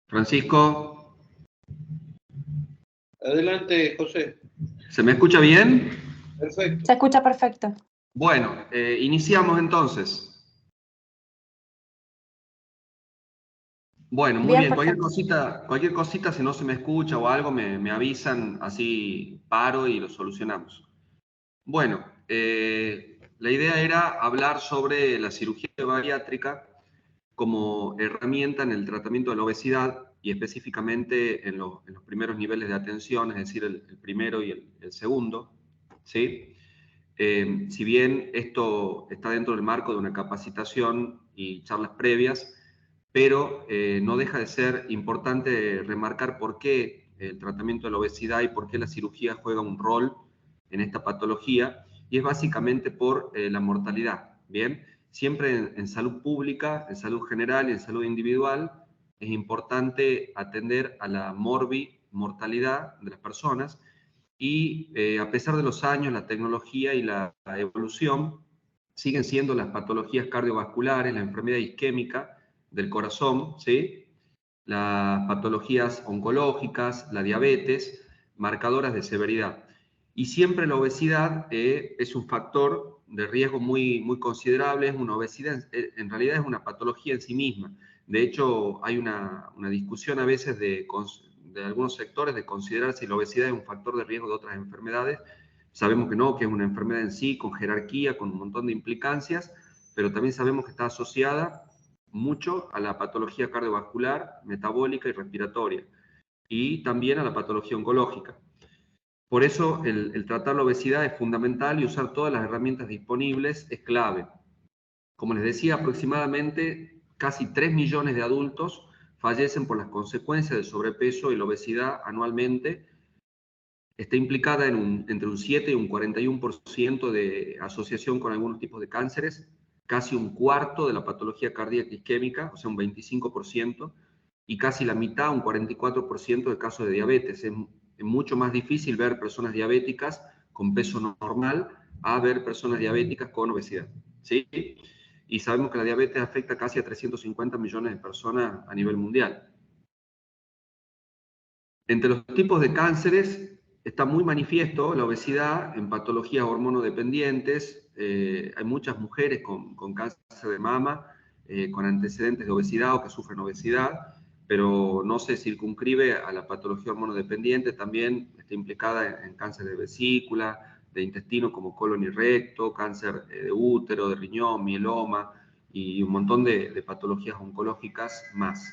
Francisco. Adelante, José. ¿Se me escucha bien? Perfecto. Se escucha perfecto. Bueno, iniciamos entonces. Bueno, muy bien. Cualquier cosita, si no se me escucha o algo, me avisan, así paro y lo solucionamos. Bueno, la idea era hablar sobre la cirugía bariátrica como herramienta en el tratamiento de la obesidad y específicamente en los primeros niveles de atención, es decir, el primero y el segundo, ¿sí? Si bien esto está dentro del marco de una capacitación y charlas previas, pero no deja de ser importante remarcar por qué el tratamiento de la obesidad y por qué la cirugía juega un rol en esta patología, y es básicamente por la mortalidad, ¿bien? Siempre en salud pública, en salud general y en salud individual, es importante atender a la mortalidad de las personas, y a pesar de los años, la tecnología y la evolución siguen siendo las patologías cardiovasculares, la enfermedad isquémica del corazón, ¿sí? Las patologías oncológicas, la diabetes, marcadoras de severidad. Y siempre la obesidad es un factor de riesgo muy considerable. Es una obesidad, en realidad es una patología en sí misma. De hecho, hay una discusión a veces de algunos sectores de considerar si la obesidad es un factor de riesgo de otras enfermedades. Sabemos que no, que es una enfermedad en sí, con jerarquía, con un montón de implicancias, pero también sabemos que está asociada mucho a la patología cardiovascular, metabólica y respiratoria, y también a la patología oncológica. Por eso el tratar la obesidad es fundamental y usar todas las herramientas disponibles es clave. Como les decía, aproximadamente casi 3 millones de adultos fallecen por las consecuencias del sobrepeso y la obesidad anualmente. Está implicada entre un 7 y un 41% de asociación con algunos tipos de cánceres, casi un cuarto de la patología cardíaca isquémica, o sea, un 25%, y casi la mitad, un 44% de casos de diabetes. Es mucho más difícil ver personas diabéticas con peso normal a ver personas diabéticas con obesidad, ¿sí? Y sabemos que la diabetes afecta casi a 350 millones de personas a nivel mundial. Entre los tipos de cánceres está muy manifiesto la obesidad en patologías hormonodependientes. Hay muchas mujeres con cáncer de mama, con antecedentes de obesidad o que sufren obesidad, pero no se circunscribe a la patología hormonodependiente. También está implicada en cáncer de vesícula, de intestino como colon y recto, cáncer de útero, de riñón, mieloma y un montón de patologías oncológicas más.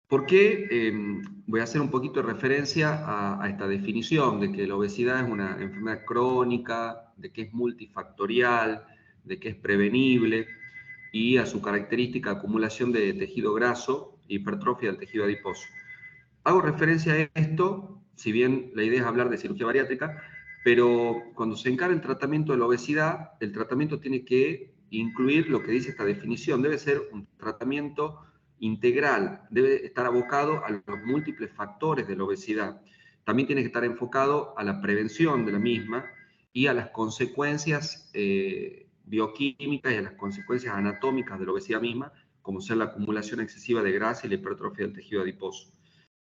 ¿Por qué? Voy a hacer un poquito de referencia a esta definición de que la obesidad es una enfermedad crónica, de que es multifactorial, de que es prevenible, y a su característica de acumulación de tejido graso e hipertrofia del tejido adiposo. Hago referencia a esto, si bien la idea es hablar de cirugía bariátrica, pero cuando se encara el tratamiento de la obesidad, el tratamiento tiene que incluir lo que dice esta definición. Debe ser un tratamiento integral, debe estar abocado a los múltiples factores de la obesidad. También tiene que estar enfocado a la prevención de la misma y a las consecuencias bioquímicas y a las consecuencias anatómicas de la obesidad misma, como ser la acumulación excesiva de grasa y la hipertrofia del tejido adiposo.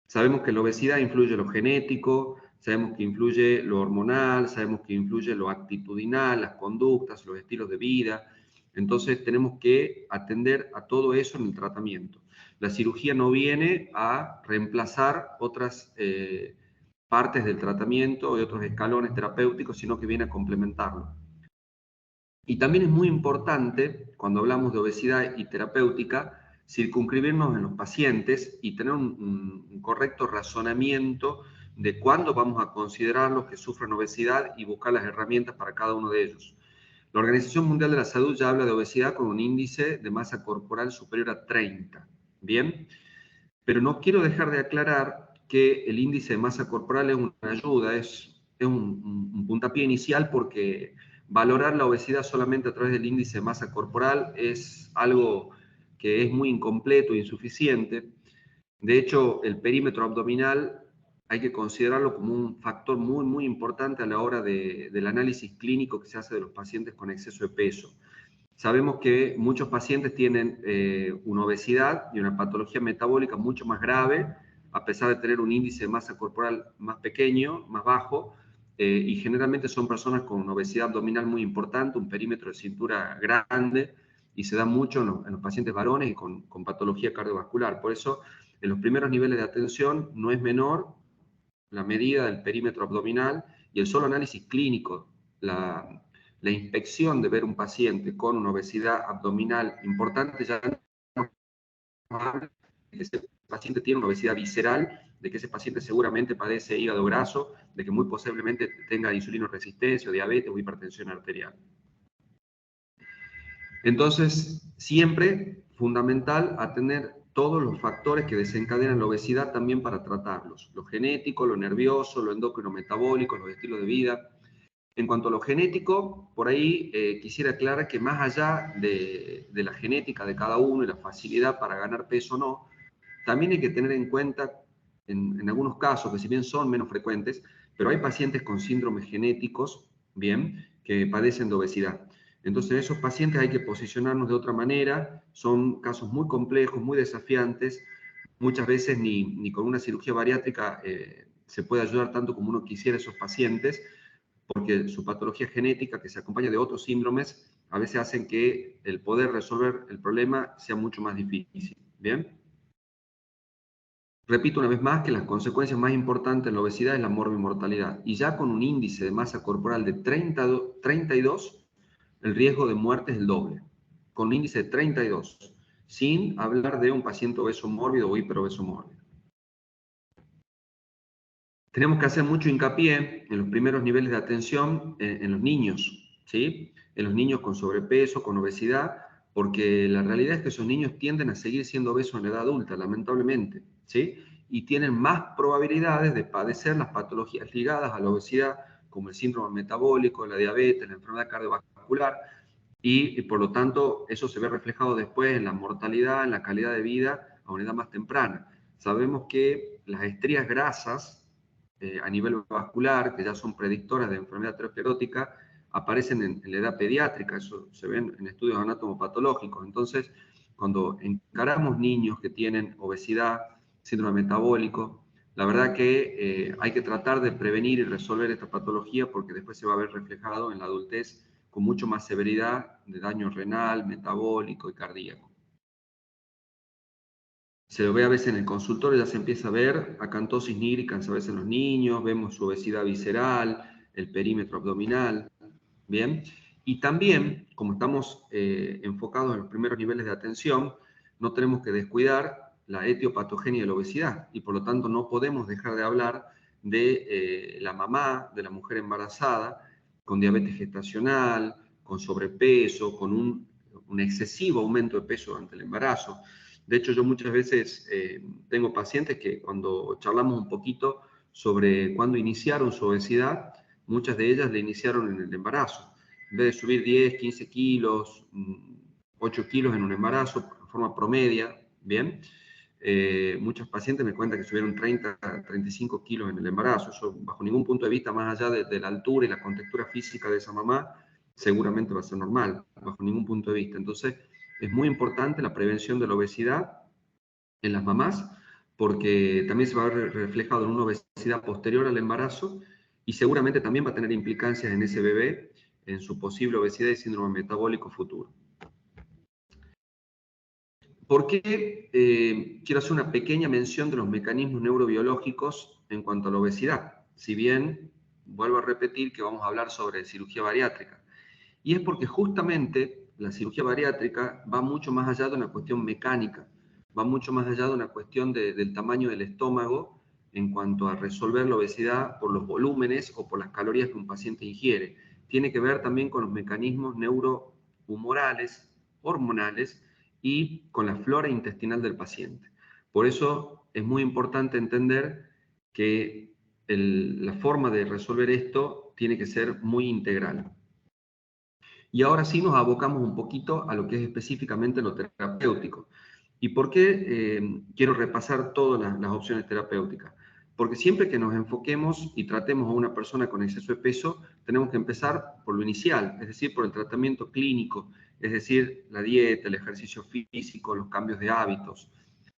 Sabemos que la obesidad influye lo genético, sabemos que influye lo hormonal, sabemos que influye lo actitudinal, las conductas, los estilos de vida. Entonces tenemos que atender a todo eso en el tratamiento. La cirugía no viene a reemplazar otras partes del tratamiento y otros escalones terapéuticos, sino que viene a complementarlo. Y también es muy importante, cuando hablamos de obesidad y terapéutica, circunscribirnos en los pacientes y tener un correcto razonamiento de cuándo vamos a considerar los que sufren obesidad y buscar las herramientas para cada uno de ellos. La Organización Mundial de la Salud ya habla de obesidad con un índice de masa corporal superior a 30, ¿bien? Pero no quiero dejar de aclarar que el índice de masa corporal es una ayuda, es un puntapié inicial, porque valorar la obesidad solamente a través del índice de masa corporal es algo que es muy incompleto e insuficiente. De hecho, el perímetro abdominal hay que considerarlo como un factor muy importante a la hora del análisis clínico que se hace de los pacientes con exceso de peso. sabemos que muchos pacientes tienen una obesidad y una patología metabólica mucho más grave, a pesar de tener un índice de masa corporal más pequeño, más bajo, y generalmente son personas con una obesidad abdominal muy importante, un perímetro de cintura grande, y se da mucho en los pacientes varones y con patología cardiovascular. Por eso, en los primeros niveles de atención no es menor la medida del perímetro abdominal y el solo análisis clínico, la inspección de ver un paciente con una obesidad abdominal importante, ya habla de que ese paciente tiene una obesidad visceral, de que ese paciente seguramente padece hígado graso, de que muy posiblemente tenga insulinoresistencia, o diabetes o hipertensión arterial. Entonces, siempre fundamental atender todos los factores que desencadenan la obesidad también para tratarlos. Lo genético, lo nervioso, lo endocrino metabólico, los estilos de vida. En cuanto a lo genético, por ahí quisiera aclarar que más allá de la genética de cada uno y la facilidad para ganar peso o no, también hay que tener en cuenta, en algunos casos, que si bien son menos frecuentes, pero hay pacientes con síndromes genéticos, bien, que padecen de obesidad. Entonces, esos pacientes hay que posicionarnos de otra manera, son casos muy complejos, muy desafiantes, muchas veces ni con una cirugía bariátrica se puede ayudar tanto como uno quisiera a esos pacientes, porque su patología genética, que se acompaña de otros síndromes, a veces hacen que el poder resolver el problema sea mucho más difícil. ¿Bien? Repito una vez más que las consecuencias más importantes de la obesidad es la morbimortalidad. Y ya con un índice de masa corporal de 32, el riesgo de muerte es el doble. Con un índice de 32, sin hablar de un paciente obeso mórbido o hiperobeso mórbido. Tenemos que hacer mucho hincapié en los primeros niveles de atención en los niños, ¿sí? En los niños con sobrepeso, con obesidad, porque la realidad es que esos niños tienden a seguir siendo obesos en la edad adulta, lamentablemente, ¿sí? Y tienen más probabilidades de padecer las patologías ligadas a la obesidad, como el síndrome metabólico, la diabetes, la enfermedad cardiovascular, y por lo tanto eso se ve reflejado después en la mortalidad, en la calidad de vida a una edad más temprana. Sabemos que las estrías grasas, a nivel vascular, que ya son predictoras de enfermedad aterosclerótica, aparecen en la edad pediátrica, eso se ve en estudios anatomopatológicos. Entonces, cuando encaramos niños que tienen obesidad, síndrome metabólico, la verdad que hay que tratar de prevenir y resolver esta patología porque después se va a ver reflejado en la adultez con mucho más severidad de daño renal, metabólico y cardíaco. Se lo ve a veces en el consultorio, ya se empieza a ver acantosis nígricans a veces en los niños, vemos su obesidad visceral, el perímetro abdominal, ¿bien? Y también, como estamos enfocados en los primeros niveles de atención, no tenemos que descuidar la etiopatogenia de la obesidad y por lo tanto no podemos dejar de hablar de la mamá, de la mujer embarazada, con diabetes gestacional, con sobrepeso, con un excesivo aumento de peso durante el embarazo. De hecho, yo muchas veces tengo pacientes que cuando charlamos un poquito sobre cuándo iniciaron su obesidad, muchas de ellas la iniciaron en el embarazo. En vez de subir 10, 15 kilos, 8 kilos en un embarazo, de forma promedia, ¿bien? Muchos pacientes me cuentan que subieron 30, 35 kilos en el embarazo. Eso, bajo ningún punto de vista, más allá de la altura y la contextura física de esa mamá, seguramente va a ser normal, bajo ningún punto de vista. Entonces, es muy importante la prevención de la obesidad en las mamás, porque también se va a ver reflejado en una obesidad posterior al embarazo y seguramente también va a tener implicancias en ese bebé, en su posible obesidad y síndrome metabólico futuro. ¿Por qué quiero hacer una pequeña mención de los mecanismos neurobiológicos en cuanto a la obesidad? Si bien, vuelvo a repetir que vamos a hablar sobre cirugía bariátrica. Y es porque justamente la cirugía bariátrica va mucho más allá de una cuestión mecánica, va mucho más allá de una cuestión del tamaño del estómago en cuanto a resolver la obesidad por los volúmenes o por las calorías que un paciente ingiere. Tiene que ver también con los mecanismos neurohumorales, hormonales y con la flora intestinal del paciente. Por eso es muy importante entender que la forma de resolver esto tiene que ser muy integral. Y ahora sí nos abocamos un poquito a lo que es específicamente lo terapéutico. ¿Y por qué quiero repasar todas las opciones terapéuticas? Porque siempre que nos enfoquemos y tratemos a una persona con exceso de peso, tenemos que empezar por lo inicial, es decir, por el tratamiento clínico, es decir, la dieta, el ejercicio físico, los cambios de hábitos.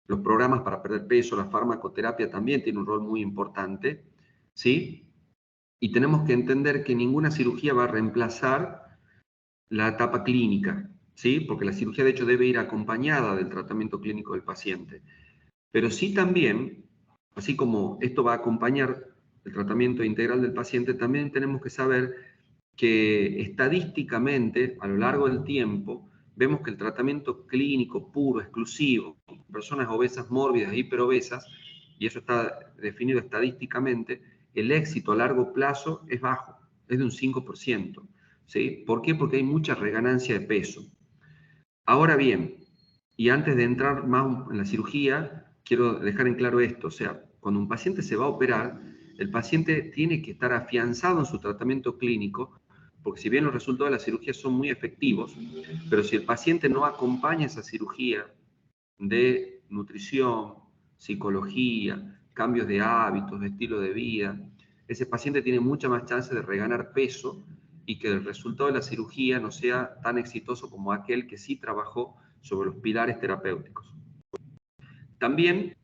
Los programas para perder peso, la farmacoterapia también tiene un rol muy importante, ¿sí? Y tenemos que entender que ninguna cirugía va a reemplazar la etapa clínica, ¿sí? Porque la cirugía de hecho debe ir acompañada del tratamiento clínico del paciente. Pero sí también, así como esto va a acompañar el tratamiento integral del paciente, también tenemos que saber que estadísticamente, a lo largo del tiempo, vemos que el tratamiento clínico puro, exclusivo, personas obesas mórbidas, hiperobesas, y eso está definido estadísticamente, el éxito a largo plazo es bajo, es de un 5%. ¿Sí? ¿Por qué? Porque hay mucha reganancia de peso. Ahora bien, y antes de entrar más en la cirugía, quiero dejar en claro esto, o sea, cuando un paciente se va a operar, el paciente tiene que estar afianzado en su tratamiento clínico, porque si bien los resultados de la cirugía son muy efectivos, pero si el paciente no acompaña esa cirugía de nutrición, psicología, cambios de hábitos, de estilo de vida, ese paciente tiene mucha más chance de reganar peso y que el resultado de la cirugía no sea tan exitoso como aquel que sí trabajó sobre los pilares terapéuticos. También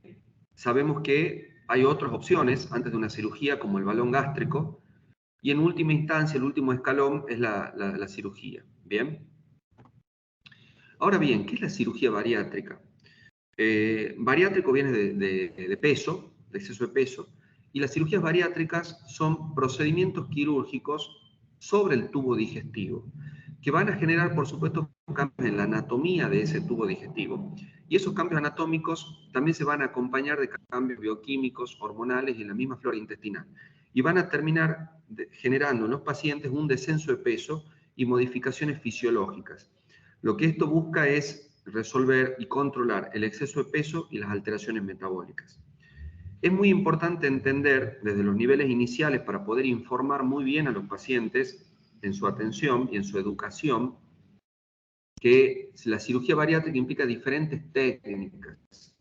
sabemos que hay otras opciones antes de una cirugía, como el balón gástrico, y en última instancia, el último escalón es la cirugía. ¿Bien? Ahora bien, ¿qué es la cirugía bariátrica? Bariátrico viene de peso, de exceso de peso, y las cirugías bariátricas son procedimientos quirúrgicos sobre el tubo digestivo, que van a generar, por supuesto, cambios en la anatomía de ese tubo digestivo. Y esos cambios anatómicos también se van a acompañar de cambios bioquímicos, hormonales y en la misma flora intestinal. Y van a terminar generando en los pacientes un descenso de peso y modificaciones fisiológicas. Lo que esto busca es resolver y controlar el exceso de peso y las alteraciones metabólicas. Es muy importante entender desde los niveles iniciales para poder informar muy bien a los pacientes en su atención y en su educación que la cirugía bariátrica implica diferentes técnicas,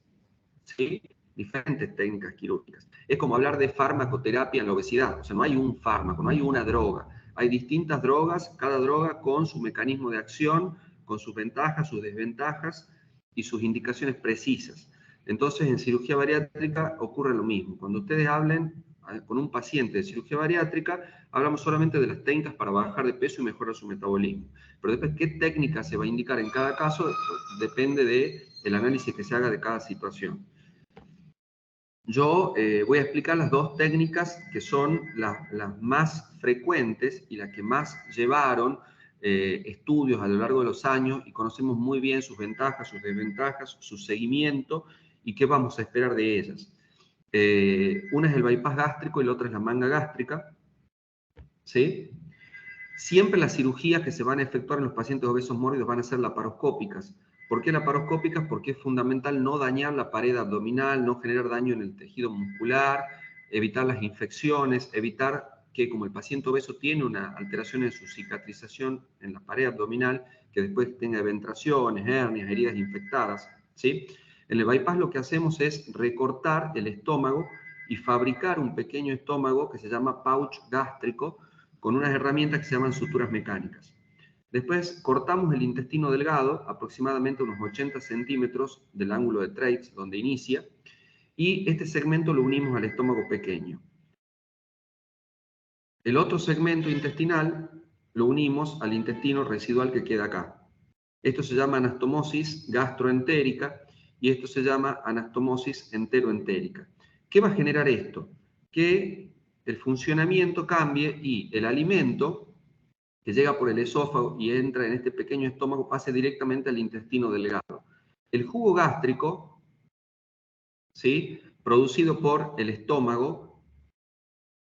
¿sí? Diferentes técnicas quirúrgicas. Es como hablar de farmacoterapia en la obesidad, o sea, no hay un fármaco, no hay una droga, hay distintas drogas, cada droga con su mecanismo de acción, con sus ventajas, sus desventajas y sus indicaciones precisas. Entonces, en cirugía bariátrica ocurre lo mismo. Cuando ustedes hablen con un paciente de cirugía bariátrica, hablamos solamente de las técnicas para bajar de peso y mejorar su metabolismo. Pero después, ¿qué técnica se va a indicar en cada caso? Depende del análisis que se haga de cada situación. Yo voy a explicar las dos técnicas que son las más frecuentes y las que más llevaron estudios a lo largo de los años y conocemos muy bien sus ventajas, sus desventajas, su seguimiento y qué vamos a esperar de ellas. Una es el bypass gástrico y la otra es la manga gástrica, ¿sí? Siempre las cirugías que se van a efectuar en los pacientes obesos mórbidos van a ser laparoscópicas. ¿Por qué laparoscópicas? Porque es fundamental no dañar la pared abdominal, no generar daño en el tejido muscular, evitar las infecciones, evitar que como el paciente obeso tiene una alteración en su cicatrización en la pared abdominal, que después tenga eventraciones, hernias, heridas infectadas, ¿sí? En el bypass lo que hacemos es recortar el estómago y fabricar un pequeño estómago que se llama pouch gástrico, con unas herramientas que se llaman suturas mecánicas. Después cortamos el intestino delgado, aproximadamente unos 80 centímetros del ángulo de Treitz, donde inicia, y este segmento lo unimos al estómago pequeño. El otro segmento intestinal lo unimos al intestino residual que queda acá. Esto se llama anastomosis gastroentérica y esto se llama anastomosis enteroentérica. ¿Qué va a generar esto? Que el funcionamiento cambie y el alimento que llega por el esófago y entra en este pequeño estómago pase directamente al intestino delgado. El jugo gástrico, ¿sí?, producido por el estómago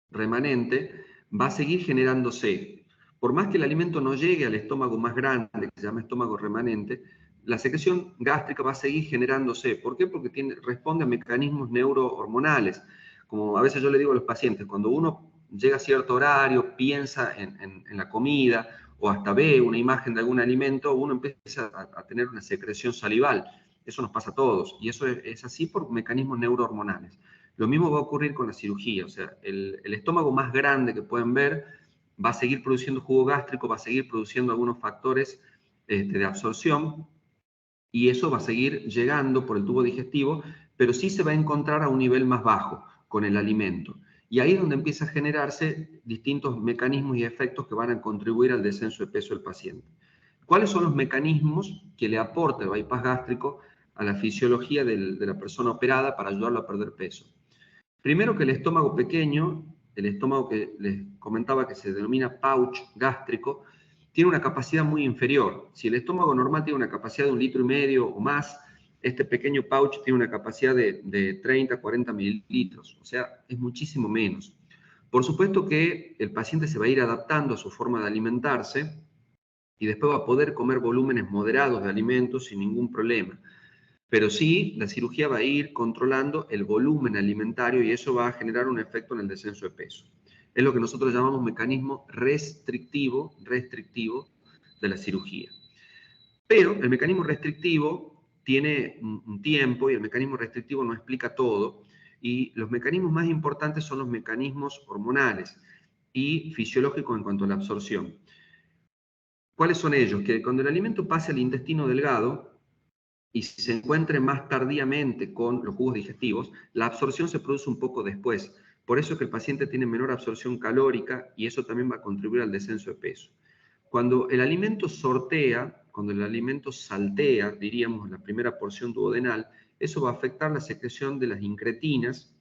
remanente, va a seguir generándose. Por más que el alimento no llegue al estómago más grande, que se llama estómago remanente, la secreción gástrica va a seguir generándose. ¿Por qué? Porque responde a mecanismos neurohormonales. Como a veces yo le digo a los pacientes, cuando uno llega a cierto horario, piensa en la comida o hasta ve una imagen de algún alimento, uno empieza a tener una secreción salival. Eso nos pasa a todos y eso es así por mecanismos neurohormonales. Lo mismo va a ocurrir con la cirugía, o sea, el estómago más grande que pueden ver va a seguir produciendo jugo gástrico, va a seguir produciendo algunos factores de absorción, y eso va a seguir llegando por el tubo digestivo, pero sí se va a encontrar a un nivel más bajo con el alimento. Y ahí es donde empieza a generarse distintos mecanismos y efectos que van a contribuir al descenso de peso del paciente. ¿Cuáles son los mecanismos que le aporta el bypass gástrico a la fisiología de la persona operada para ayudarlo a perder peso? Primero, que el estómago pequeño, el estómago que les comentaba que se denomina pouch gástrico, tiene una capacidad muy inferior. Si el estómago normal tiene una capacidad de 1,5 litros o más, este pequeño pouch tiene una capacidad de 30, 40 mililitros, o sea, es muchísimo menos. Por supuesto que el paciente se va a ir adaptando a su forma de alimentarse y después va a poder comer volúmenes moderados de alimentos sin ningún problema. Pero sí, la cirugía va a ir controlando el volumen alimentario y eso va a generar un efecto en el descenso de peso. Es lo que nosotros llamamos mecanismo restrictivo de la cirugía. Pero el mecanismo restrictivo tiene un tiempo y el mecanismo restrictivo no explica todo. Y los mecanismos más importantes son los mecanismos hormonales y fisiológicos en cuanto a la absorción. ¿Cuáles son ellos? Que cuando el alimento pase al intestino delgado, y si se encuentre más tardíamente con los jugos digestivos, la absorción se produce un poco después. Por eso es que el paciente tiene menor absorción calórica y eso también va a contribuir al descenso de peso. Cuando el alimento sortea, cuando el alimento saltea, diríamos, la primera porción duodenal, eso va a afectar la secreción de las incretinas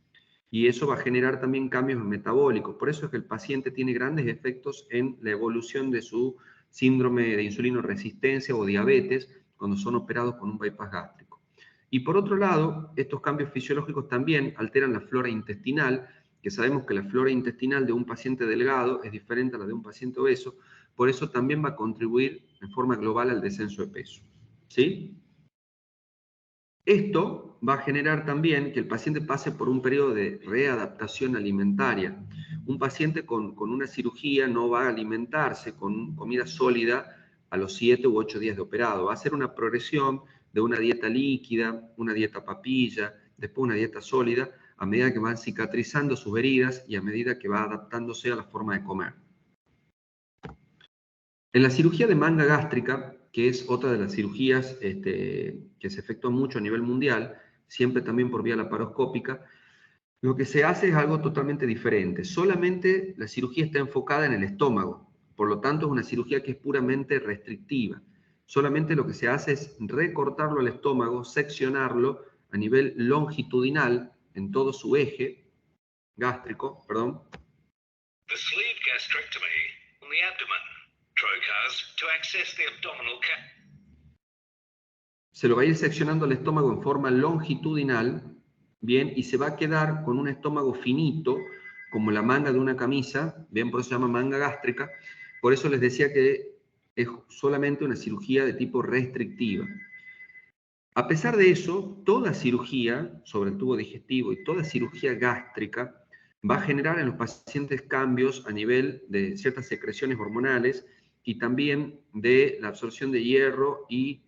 y eso va a generar también cambios metabólicos. Por eso es que el paciente tiene grandes efectos en la evolución de su síndrome de insulinoresistencia o diabetes, cuando son operados con un bypass gástrico. Y por otro lado, estos cambios fisiológicos también alteran la flora intestinal, que sabemos que la flora intestinal de un paciente delgado es diferente a la de un paciente obeso, por eso también va a contribuir en forma global al descenso de peso. ¿Sí? Esto va a generar también que el paciente pase por un periodo de readaptación alimentaria. Un paciente con una cirugía no va a alimentarse con comida sólida a los 7 u 8 días de operado. Va a ser una progresión de una dieta líquida, una dieta papilla, después una dieta sólida, a medida que van cicatrizando sus heridas y a medida que va adaptándose a la forma de comer. En la cirugía de manga gástrica, que es otra de las cirugías que se efectúa mucho a nivel mundial, siempre también por vía laparoscópica, lo que se hace es algo totalmente diferente. Solamente la cirugía está enfocada en el estómago, por lo tanto es una cirugía que es puramente restrictiva. Solamente lo que se hace es recortarlo al estómago, seccionarlo a nivel longitudinal en todo su eje gástrico, perdón. The sleeve gastrectomy on the abdomen. Trocars to access the abdominal Se lo va a ir seccionando el estómago en forma longitudinal, bien, y se va a quedar con un estómago finito, como la manga de una camisa, bien, por eso se llama manga gástrica. Por eso les decía que es solamente una cirugía de tipo restrictiva. A pesar de eso, toda cirugía sobre el tubo digestivo y toda cirugía gástrica va a generar en los pacientes cambios a nivel de ciertas secreciones hormonales y también de la absorción de hierro y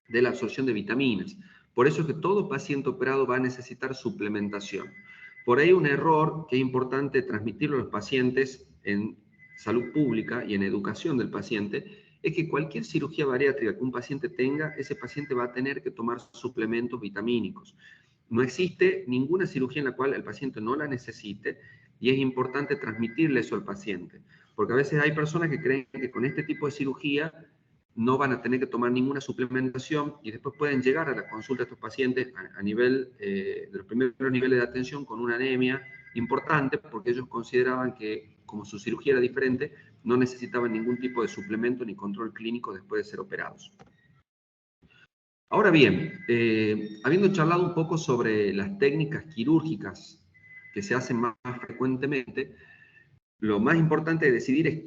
de la absorción de vitaminas. Por eso es que todo paciente operado va a necesitar suplementación. Por ahí un error que es importante transmitirlo a los pacientes en salud pública y en educación del paciente es que cualquier cirugía bariátrica que un paciente tenga, ese paciente va a tener que tomar suplementos vitamínicos. No existe ninguna cirugía en la cual el paciente no la necesite y es importante transmitirle eso al paciente, porque a veces hay personas que creen que con este tipo de cirugía no van a tener que tomar ninguna suplementación y después pueden llegar a la consulta de estos pacientes a nivel de los primeros niveles de atención con una anemia importante porque ellos consideraban que como su cirugía era diferente, no necesitaban ningún tipo de suplemento ni control clínico después de ser operados. Ahora bien, habiendo charlado un poco sobre las técnicas quirúrgicas que se hacen más frecuentemente, lo más importante de decidir es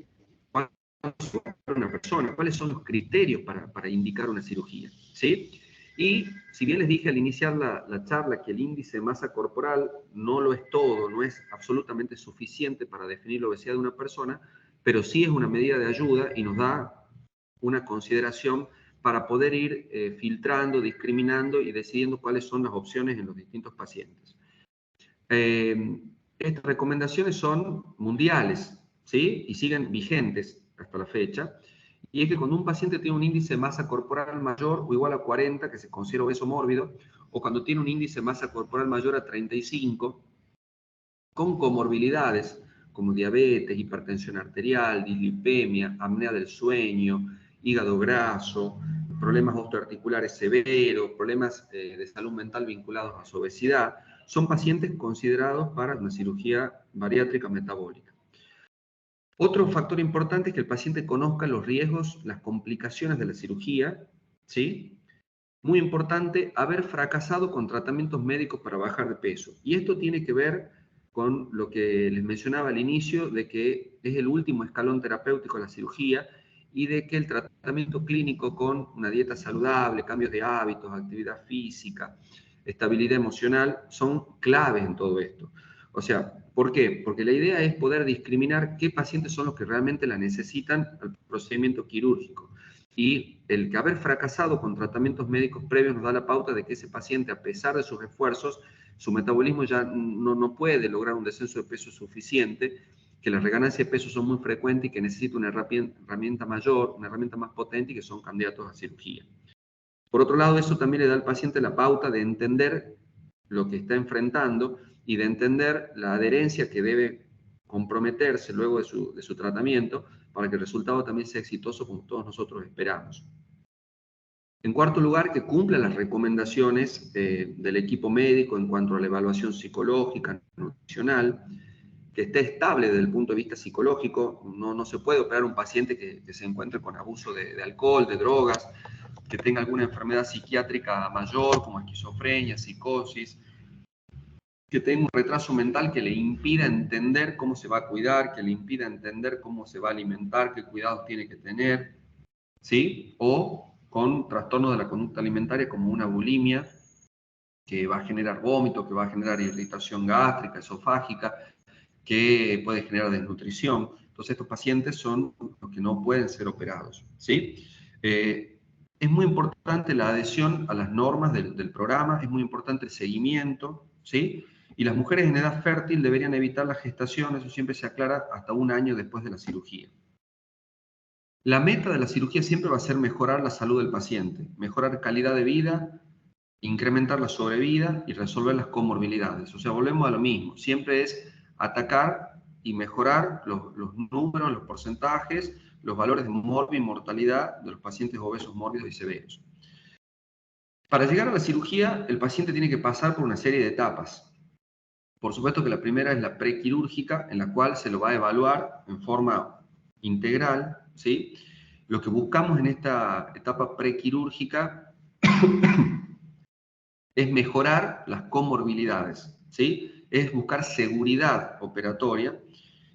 una persona, cuáles son los criterios para indicar una cirugía, ¿sí? Y si bien les dije al iniciar la charla que el índice de masa corporal no lo es todo, no es absolutamente suficiente para definir la obesidad de una persona, pero sí es una medida de ayuda y nos da una consideración para poder ir filtrando, discriminando y decidiendo cuáles son las opciones en los distintos pacientes. Estas recomendaciones son mundiales, ¿sí? Y siguen vigentes hasta la fecha. Y es que cuando un paciente tiene un índice de masa corporal mayor o igual a 40, que se considera obeso mórbido, o cuando tiene un índice de masa corporal mayor a 35, con comorbilidades como diabetes, hipertensión arterial, dislipemia, apnea del sueño, hígado graso, problemas osteoarticulares severos, problemas de salud mental vinculados a su obesidad, son pacientes considerados para una cirugía bariátrica metabólica. Otro factor importante es que el paciente conozca los riesgos, las complicaciones de la cirugía, ¿sí? Muy importante, haber fracasado con tratamientos médicos para bajar de peso. Y esto tiene que ver con lo que les mencionaba al inicio, de que es el último escalón terapéutico de la cirugía y de que el tratamiento clínico con una dieta saludable, cambios de hábitos, actividad física, estabilidad emocional, son claves en todo esto. O sea, ¿por qué? Porque la idea es poder discriminar qué pacientes son los que realmente la necesitan al procedimiento quirúrgico. Y el que haber fracasado con tratamientos médicos previos nos da la pauta de que ese paciente, a pesar de sus esfuerzos, su metabolismo ya no puede lograr un descenso de peso suficiente, que las reganancias de peso son muy frecuentes y que necesita una herramienta mayor, una herramienta más potente y que son candidatos a cirugía. Por otro lado, eso también le da al paciente la pauta de entender lo que está enfrentando y de entender la adherencia que debe comprometerse luego de su tratamiento para que el resultado también sea exitoso como todos nosotros esperamos. En cuarto lugar, que cumpla las recomendaciones del equipo médico en cuanto a la evaluación psicológica, nutricional, que esté estable desde el punto de vista psicológico. No se puede operar un paciente que se encuentre con abuso de alcohol, de drogas, que tenga alguna enfermedad psiquiátrica mayor como esquizofrenia, psicosis, que tenga un retraso mental que le impida entender cómo se va a cuidar, que le impida entender cómo se va a alimentar, qué cuidados tiene que tener, ¿sí? O con trastornos de la conducta alimentaria como una bulimia, que va a generar vómito, que va a generar irritación gástrica, esofágica, que puede generar desnutrición. Entonces, estos pacientes son los que no pueden ser operados, ¿sí? Es muy importante la adhesión a las normas del programa, es muy importante el seguimiento, ¿sí? Y las mujeres en edad fértil deberían evitar la gestación, eso siempre se aclara, hasta un año después de la cirugía. La meta de la cirugía siempre va a ser mejorar la salud del paciente, mejorar calidad de vida, incrementar la sobrevida y resolver las comorbilidades. O sea, volvemos a lo mismo, siempre es atacar y mejorar los números, los porcentajes, los valores de morbi y mortalidad de los pacientes obesos mórbidos y severos. Para llegar a la cirugía, el paciente tiene que pasar por una serie de etapas. Por supuesto que la primera es la prequirúrgica, en la cual se lo va a evaluar en forma integral, ¿sí? Lo que buscamos en esta etapa prequirúrgica es mejorar las comorbilidades, ¿sí? Es buscar seguridad operatoria,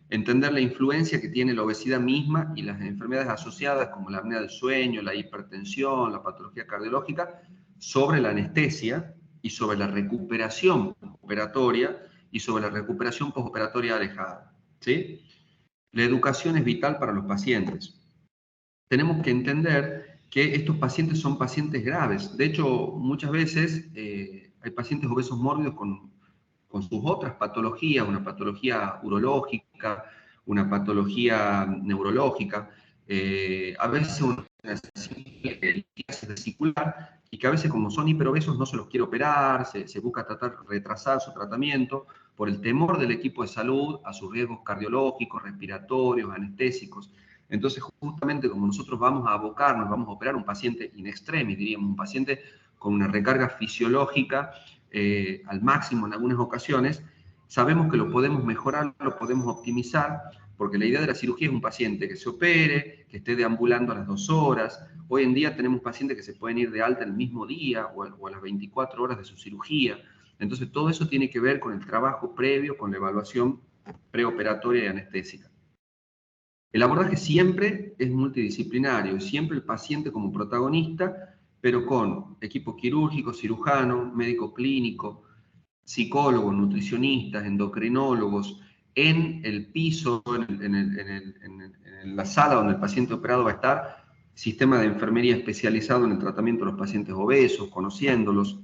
entender la influencia que tiene la obesidad misma y las enfermedades asociadas como la apnea del sueño, la hipertensión, la patología cardiológica, sobre la anestesia y sobre la recuperación operatoria y sobre la recuperación postoperatoria alejada, ¿sí? La educación es vital para los pacientes. Tenemos que entender que estos pacientes son pacientes graves. De hecho, muchas veces hay pacientes obesos mórbidos con sus otras patologías, una patología urológica, una patología neurológica, a veces una simple vesicular, y que a veces como son hiperobesos no se los quiere operar, se busca retrasar su tratamiento por el temor del equipo de salud a sus riesgos cardiológicos, respiratorios, anestésicos. Entonces, justamente como nosotros vamos a abocarnos, vamos a operar un paciente in extremis, diríamos, un paciente con una recarga fisiológica al máximo en algunas ocasiones, sabemos que lo podemos mejorar, lo podemos optimizar, porque la idea de la cirugía es un paciente que se opere, que esté deambulando a las 2 horas. Hoy en día tenemos pacientes que se pueden ir de alta el mismo día o a las 24 horas de su cirugía. Entonces, todo eso tiene que ver con el trabajo previo, con la evaluación preoperatoria y anestésica. El abordaje siempre es multidisciplinario, siempre el paciente como protagonista, pero con equipo quirúrgico, cirujano, médico clínico, psicólogos, nutricionistas, endocrinólogos, en el piso, en la sala donde el paciente operado va a estar, sistema de enfermería especializado en el tratamiento de los pacientes obesos, conociéndolos.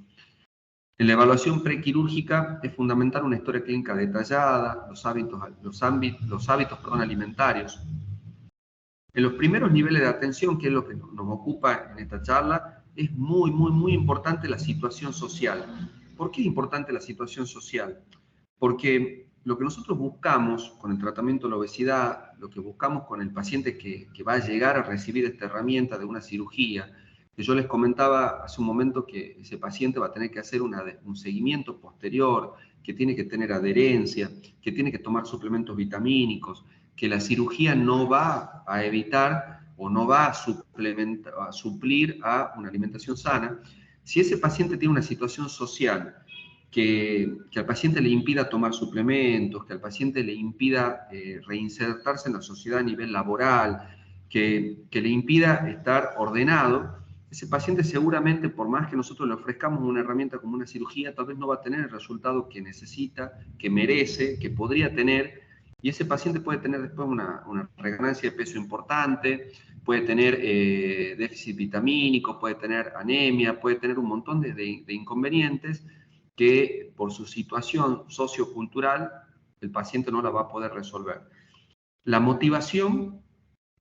En la evaluación prequirúrgica es fundamental una historia clínica detallada, los hábitos alimentarios. En los primeros niveles de atención, que es lo que nos ocupa en esta charla, es muy importante la situación social. ¿Por qué es importante la situación social? Porque lo que nosotros buscamos con el tratamiento de la obesidad, lo que buscamos con el paciente que va a llegar a recibir esta herramienta de una cirugía, que yo les comentaba hace un momento que ese paciente va a tener que hacer un seguimiento posterior, que tiene que tener adherencia, que tiene que tomar suplementos vitamínicos, que la cirugía no va a evitar o no va a suplir a una alimentación sana. Si ese paciente tiene una situación social que al paciente le impida tomar suplementos, que al paciente le impida reinsertarse en la sociedad a nivel laboral, que le impida estar ordenado, ese paciente seguramente, por más que nosotros le ofrezcamos una herramienta como una cirugía, tal vez no va a tener el resultado que necesita, que merece, que podría tener, y ese paciente puede tener después una reganancia de peso importante, puede tener déficit vitamínico, puede tener anemia, puede tener un montón de inconvenientes que por su situación sociocultural el paciente no la va a poder resolver. La motivación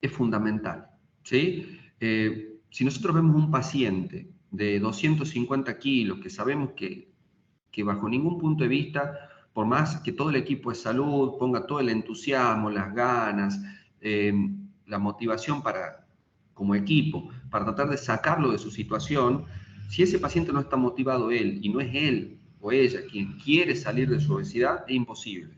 es fundamental, ¿sí? Si nosotros vemos un paciente de 250 kilos que sabemos que bajo ningún punto de vista, por más que todo el equipo de salud ponga todo el entusiasmo, las ganas, la motivación como equipo, para tratar de sacarlo de su situación, si ese paciente no está motivado él y no es él o ella quien quiere salir de su obesidad, es imposible.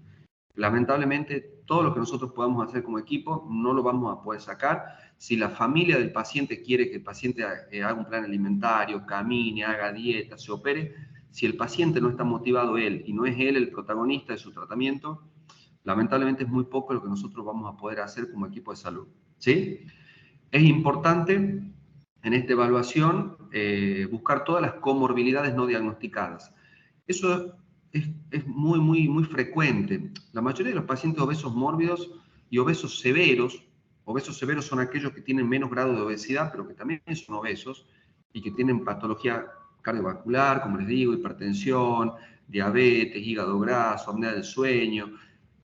Lamentablemente, todo lo que nosotros podamos hacer como equipo no lo vamos a poder sacar. Si la familia del paciente quiere que el paciente haga un plan alimentario, camine, haga dieta, se opere, si el paciente no está motivado él y no es él el protagonista de su tratamiento, lamentablemente es muy poco lo que nosotros vamos a poder hacer como equipo de salud, ¿sí? Es importante en esta evaluación buscar todas las comorbilidades no diagnosticadas. Eso es muy frecuente. La mayoría de los pacientes obesos mórbidos y obesos severos son aquellos que tienen menos grado de obesidad, pero que también son obesos y que tienen patología cardiovascular, como les digo, hipertensión, diabetes, hígado graso, apnea del sueño.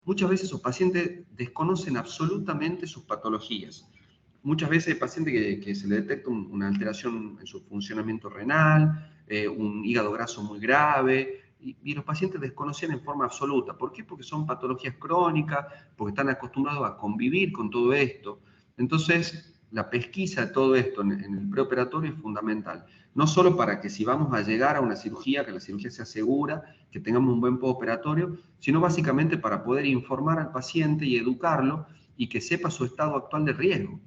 Muchas veces esos pacientes desconocen absolutamente sus patologías. Muchas veces hay pacientes que se le detecta una alteración en su funcionamiento renal, un hígado graso muy grave, y los pacientes desconocen en forma absoluta. ¿Por qué? Porque son patologías crónicas, porque están acostumbrados a convivir con todo esto. Entonces, la pesquisa de todo esto en el preoperatorio es fundamental. No solo para que si vamos a llegar a una cirugía, que la cirugía sea segura, que tengamos un buen postoperatorio, sino básicamente para poder informar al paciente y educarlo y que sepa su estado actual de riesgo.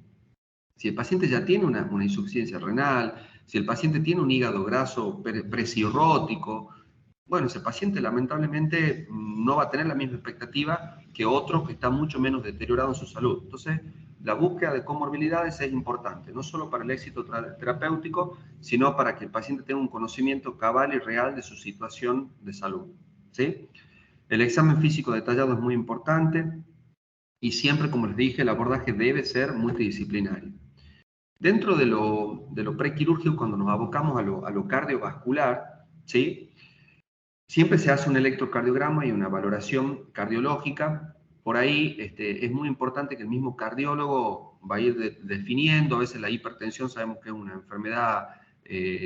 Si el paciente ya tiene una insuficiencia renal, si el paciente tiene un hígado graso precirrótico, bueno, ese paciente lamentablemente no va a tener la misma expectativa que otro que está mucho menos deteriorado en su salud. Entonces, la búsqueda de comorbilidades es importante, no solo para el éxito terapéutico, sino para que el paciente tenga un conocimiento cabal y real de su situación de salud, ¿sí? El examen físico detallado es muy importante y siempre, como les dije, el abordaje debe ser multidisciplinario. Dentro de lo prequirúrgico, cuando nos abocamos a lo cardiovascular, ¿sí? Siempre se hace un electrocardiograma y una valoración cardiológica. Por ahí es muy importante que el mismo cardiólogo va a ir definiendo. A veces la hipertensión sabemos que es una enfermedad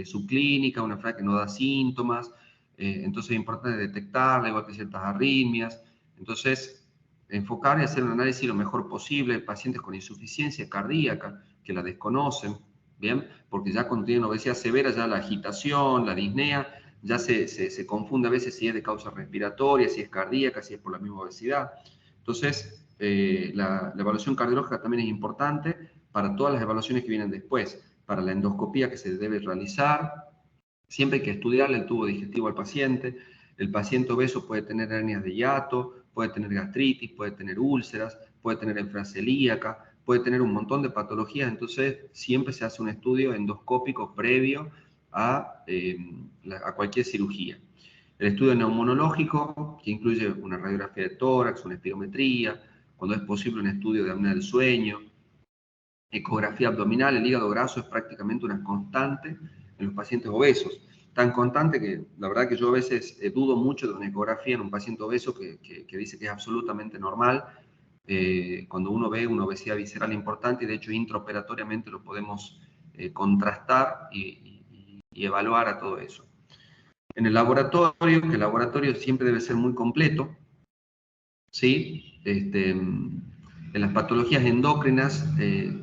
subclínica, una enfermedad que no da síntomas. Entonces es importante detectarla, igual que ciertas arritmias. Entonces, enfocar y hacer un análisis lo mejor posible de pacientes con insuficiencia cardíaca que la desconocen, ¿bien? Porque ya cuando tienen obesidad severa, ya la agitación, la disnea, ya se confunde a veces si es de causa respiratoria, si es cardíaca, si es por la misma obesidad. Entonces, la evaluación cardiológica también es importante para todas las evaluaciones que vienen después, para la endoscopía que se debe realizar. Siempre hay que estudiarle el tubo digestivo al paciente. El paciente obeso puede tener hernias de hiato, puede tener gastritis, puede tener úlceras, puede tener enfermedad celíaca, puede tener un montón de patologías. Entonces, siempre se hace un estudio endoscópico previo a cualquier cirugía. El estudio neumonológico, que incluye una radiografía de tórax, una espirometría, cuando es posible un estudio de apnea del sueño, ecografía abdominal. El hígado graso es prácticamente una constante en los pacientes obesos. tan constante que la verdad que yo a veces dudo mucho de una ecografía en un paciente obeso que dice que es absolutamente normal. Cuando uno ve una obesidad visceral importante, y de hecho intraoperatoriamente lo podemos contrastar y evaluar a todo eso. En el laboratorio, que el laboratorio siempre debe ser muy completo, ¿sí? En las patologías endócrinas,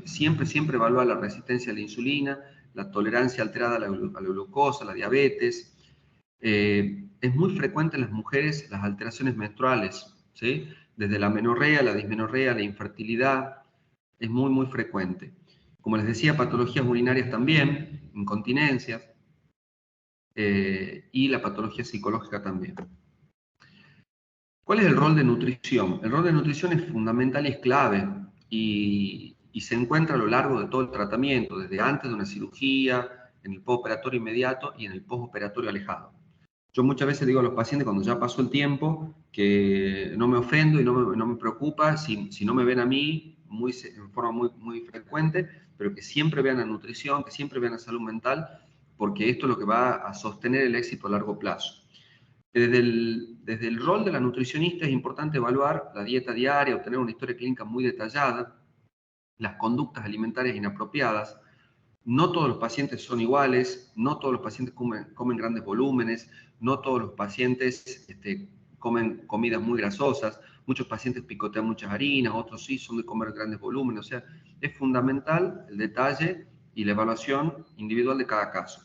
siempre evalúa la resistencia a la insulina, la tolerancia alterada a la glucosa, la diabetes. Es muy frecuente en las mujeres las alteraciones menstruales, ¿sí? Desde la amenorrea, la dismenorrea, la infertilidad, es muy frecuente. Como les decía, patologías urinarias también, incontinencias, y la patología psicológica también. ¿Cuál es el rol de nutrición? El rol de nutrición es fundamental y es clave y se encuentra a lo largo de todo el tratamiento, desde antes de una cirugía, en el postoperatorio inmediato y en el postoperatorio alejado. Yo muchas veces digo a los pacientes cuando ya pasó el tiempo que no me ofendo y no me preocupa si no me ven a mí en forma muy frecuente, pero que siempre vean la nutrición, que siempre vean la salud mental, porque esto es lo que va a sostener el éxito a largo plazo. Desde el rol de la nutricionista es importante evaluar la dieta diaria, obtener una historia clínica muy detallada, las conductas alimentarias inapropiadas. No todos los pacientes son iguales, no todos los pacientes comen grandes volúmenes, no todos los pacientes comen comidas muy grasosas, muchos pacientes picotean muchas harinas, otros sí son de comer grandes volúmenes, o sea, es fundamental el detalle y la evaluación individual de cada caso.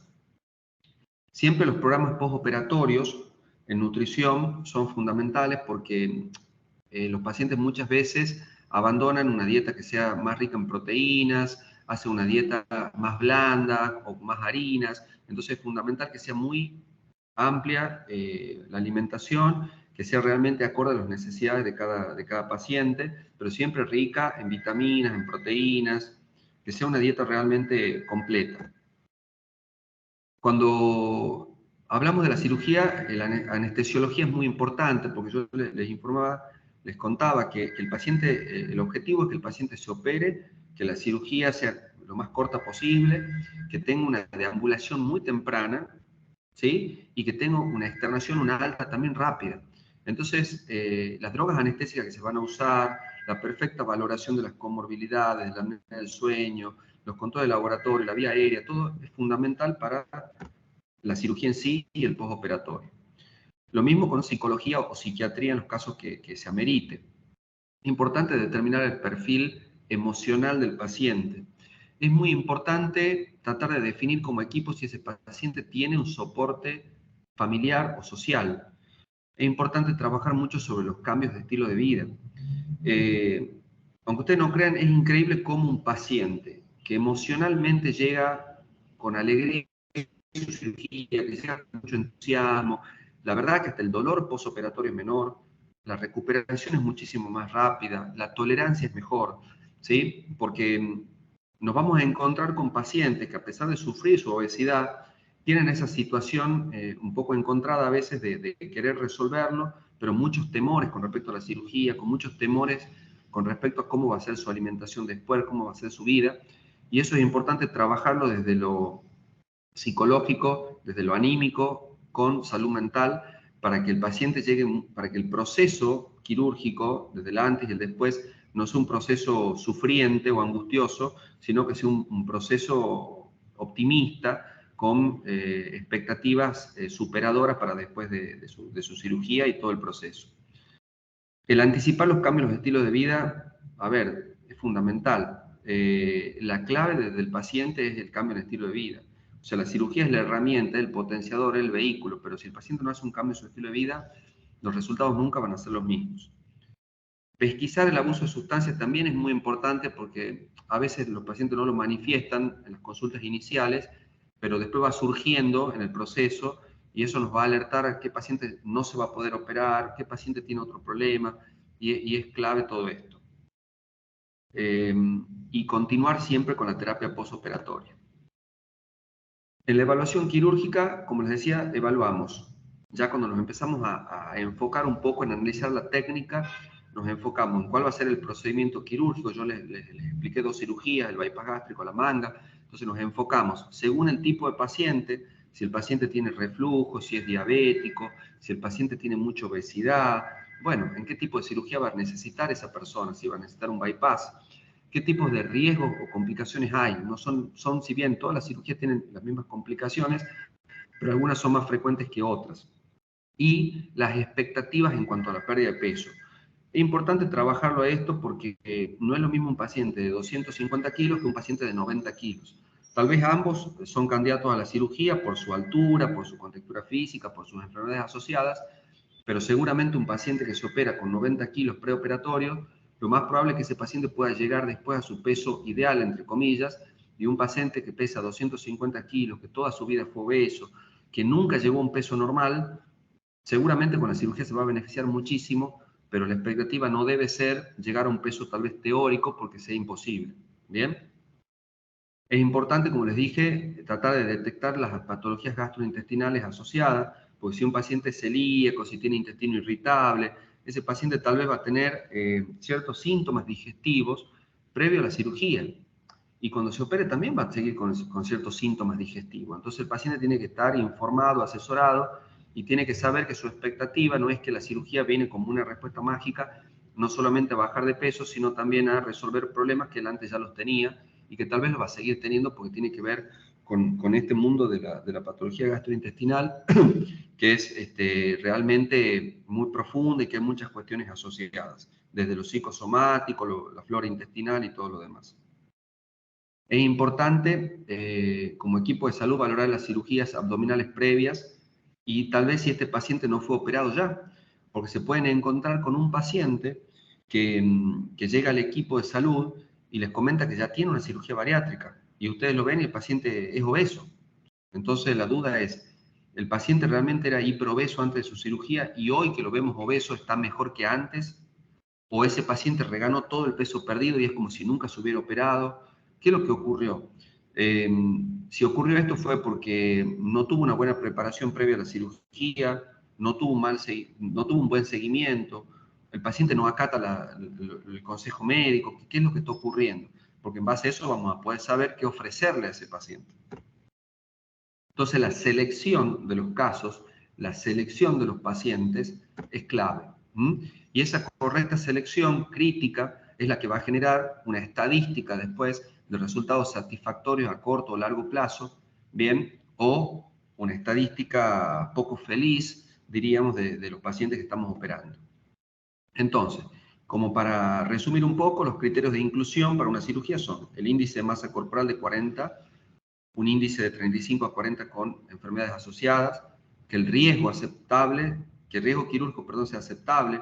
Siempre los programas postoperatorios en nutrición son fundamentales porque los pacientes muchas veces abandonan una dieta que sea más rica en proteínas, hacen una dieta más blanda o más harinas, entonces es fundamental que sea muy amplia la alimentación, que sea realmente acorde a las necesidades de cada paciente, pero siempre rica en vitaminas, en proteínas, que sea una dieta realmente completa. Cuando hablamos de la cirugía, la anestesiología es muy importante, porque yo les contaba que el paciente, el objetivo es que el paciente se opere, que la cirugía sea lo más corta posible, que tenga una deambulación muy temprana, ¿sí? Y que tenga una externación, una alta también rápida. Entonces, las drogas anestésicas que se van a usar, la perfecta valoración de las comorbilidades, la apnea del sueño, los controles de laboratorio, la vía aérea, todo es fundamental para la cirugía en sí y el postoperatorio. Lo mismo con psicología o psiquiatría en los casos que se amerite. Es importante determinar el perfil emocional del paciente. Es muy importante tratar de definir como equipo si ese paciente tiene un soporte familiar o social. Es importante trabajar mucho sobre los cambios de estilo de vida. Aunque ustedes no crean, es increíble cómo un paciente que emocionalmente llega con alegría a su cirugía, que llega con mucho entusiasmo, la verdad que hasta el dolor postoperatorio es menor, la recuperación es muchísimo más rápida, la tolerancia es mejor, ¿sí? Porque nos vamos a encontrar con pacientes que a pesar de sufrir su obesidad, tienen esa situación un poco encontrada a veces de querer resolverlo, pero muchos temores con respecto a la cirugía, con muchos temores con respecto a cómo va a ser su alimentación después, cómo va a ser su vida, y eso es importante trabajarlo desde lo psicológico, desde lo anímico, con salud mental, para que el paciente llegue, para que el proceso quirúrgico, desde el antes y el después, no sea un proceso sufriente o angustioso, sino que sea un proceso optimista, con expectativas superadoras para después de su cirugía y todo el proceso. El anticipar los cambios en los estilos de vida, a ver, es fundamental. La clave desde el paciente es el cambio en el estilo de vida. O sea, la cirugía es la herramienta, el potenciador, el vehículo, pero si el paciente no hace un cambio en su estilo de vida, los resultados nunca van a ser los mismos. Pesquisar el abuso de sustancias también es muy importante porque a veces los pacientes no lo manifiestan en las consultas iniciales, pero después va surgiendo en el proceso y eso nos va a alertar a qué paciente no se va a poder operar, qué paciente tiene otro problema, y es clave todo esto. Y continuar siempre con la terapia postoperatoria. En la evaluación quirúrgica, como les decía, evaluamos. Ya cuando nos empezamos a enfocar un poco en analizar la técnica, nos enfocamos en cuál va a ser el procedimiento quirúrgico. Yo les expliqué 2 cirugías, el bypass gástrico, la manga. Entonces nos enfocamos según el tipo de paciente, si el paciente tiene reflujo, si es diabético, si el paciente tiene mucha obesidad, bueno, en qué tipo de cirugía va a necesitar esa persona, si va a necesitar un bypass, qué tipos de riesgos o complicaciones hay. No son, si bien todas las cirugías tienen las mismas complicaciones, pero algunas son más frecuentes que otras. Y las expectativas en cuanto a la pérdida de peso. Es importante trabajarlo a esto porque no es lo mismo un paciente de 250 kilos que un paciente de 90 kilos. Tal vez ambos son candidatos a la cirugía por su altura, por su contextura física, por sus enfermedades asociadas, pero seguramente un paciente que se opera con 90 kilos preoperatorio, lo más probable es que ese paciente pueda llegar después a su peso ideal, entre comillas, y un paciente que pesa 250 kilos, que toda su vida fue obeso, que nunca llegó a un peso normal, seguramente con la cirugía se va a beneficiar muchísimo, pero la expectativa no debe ser llegar a un peso tal vez teórico porque sea imposible. ¿Bien? Es importante, como les dije, tratar de detectar las patologías gastrointestinales asociadas, porque si un paciente es celíaco, si tiene intestino irritable, ese paciente tal vez va a tener ciertos síntomas digestivos previo a la cirugía. Y cuando se opere también va a seguir con ciertos síntomas digestivos. Entonces el paciente tiene que estar informado, asesorado, y tiene que saber que su expectativa no es que la cirugía viene como una respuesta mágica, no solamente a bajar de peso, sino también a resolver problemas que él antes ya los tenía y que tal vez los va a seguir teniendo porque tiene que ver con este mundo de la patología gastrointestinal, que es realmente muy profunda y que hay muchas cuestiones asociadas, desde lo psicosomático, la flora intestinal y todo lo demás. Es importante, como equipo de salud, valorar las cirugías abdominales previas y tal vez si este paciente no fue operado ya, porque se pueden encontrar con un paciente que llega al equipo de salud y les comenta que ya tiene una cirugía bariátrica y ustedes lo ven y el paciente es obeso. Entonces la duda es, ¿el paciente realmente era hiperobeso antes de su cirugía y hoy que lo vemos obeso está mejor que antes? ¿O ese paciente reganó todo el peso perdido y es como si nunca se hubiera operado? ¿Qué es lo que ocurrió? Eh, si ocurrió esto fue porque no tuvo una buena preparación previa a la cirugía, no tuvo un buen seguimiento, el paciente no acata el consejo médico. ¿Qué es lo que está ocurriendo? Porque en base a eso vamos a poder saber qué ofrecerle a ese paciente. Entonces la selección de los casos, la selección de los pacientes es clave. Y esa correcta selección crítica es la que va a generar una estadística después de resultados satisfactorios a corto o largo plazo, ¿bien? O una estadística poco feliz, diríamos, de los pacientes que estamos operando. Entonces, como para resumir un poco, los criterios de inclusión para una cirugía son el índice de masa corporal de 40, un índice de 35 a 40 con enfermedades asociadas, que el riesgo quirúrgico, sea aceptable,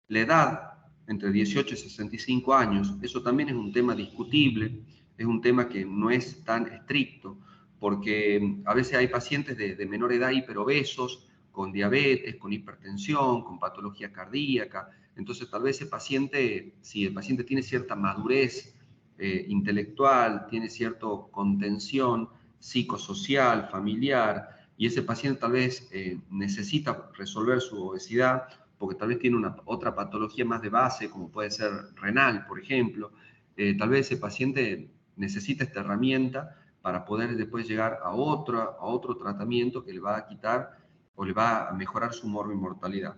la edad entre 18 y 65 años, eso también es un tema discutible, es un tema que no es tan estricto, porque a veces hay pacientes de menor edad hiperobesos, con diabetes, con hipertensión, con patología cardíaca, entonces tal vez ese paciente, si el paciente tiene cierta madurez intelectual, tiene cierta contención psicosocial, familiar, y ese paciente tal vez necesita resolver su obesidad, porque tal vez tiene otra patología más de base, como puede ser renal, por ejemplo, tal vez ese paciente necesita esta herramienta para poder después llegar a otro tratamiento que le va a quitar o le va a mejorar su mortalidad.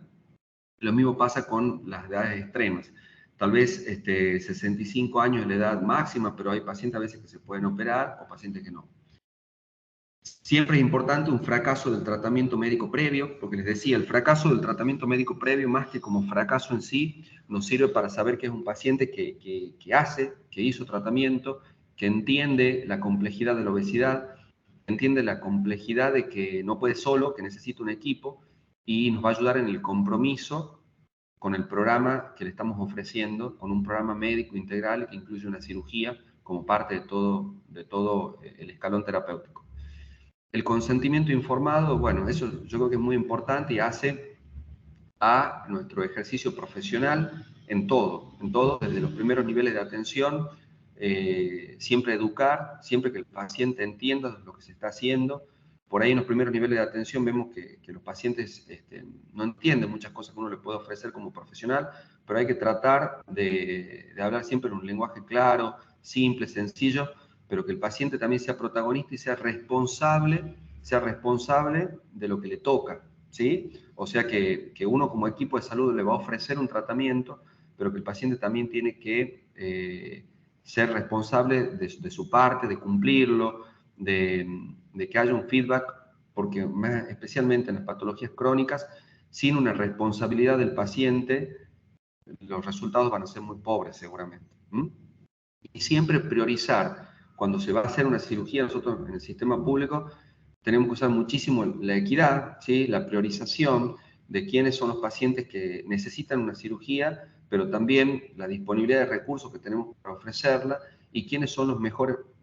Lo mismo pasa con las edades extremas. Tal vez 65 años es la edad máxima, pero hay pacientes a veces que se pueden operar o pacientes que no. Siempre es importante un fracaso del tratamiento médico previo, porque les decía, el fracaso del tratamiento médico previo, más que como fracaso en sí, nos sirve para saber que es un paciente que hizo tratamiento, que entiende la complejidad de la obesidad, que entiende la complejidad de que no puede solo, que necesita un equipo, y nos va a ayudar en el compromiso con el programa que le estamos ofreciendo, con un programa médico integral que incluye una cirugía como parte de todo el escalón terapéutico. El consentimiento informado, bueno, eso yo creo que es muy importante y hace a nuestro ejercicio profesional en todo, desde los primeros niveles de atención, siempre educar, siempre que el paciente entienda lo que se está haciendo. Por ahí en los primeros niveles de atención vemos que los pacientes no entienden muchas cosas que uno le puede ofrecer como profesional, pero hay que tratar de hablar siempre en un lenguaje claro, simple, sencillo, pero que el paciente también sea protagonista y sea responsable sea responsable de lo que le toca, ¿sí? O sea que uno como equipo de salud le va a ofrecer un tratamiento, pero que el paciente también tiene que ser responsable de su parte, de cumplirlo, de que haya un feedback, porque especialmente en las patologías crónicas, sin una responsabilidad del paciente, los resultados van a ser muy pobres seguramente. Y siempre priorizar, cuando se va a hacer una cirugía, nosotros en el sistema público tenemos que usar muchísimo la equidad, ¿sí? La priorización de quiénes son los pacientes que necesitan una cirugía, pero también la disponibilidad de recursos que tenemos para ofrecerla y quiénes son los mejor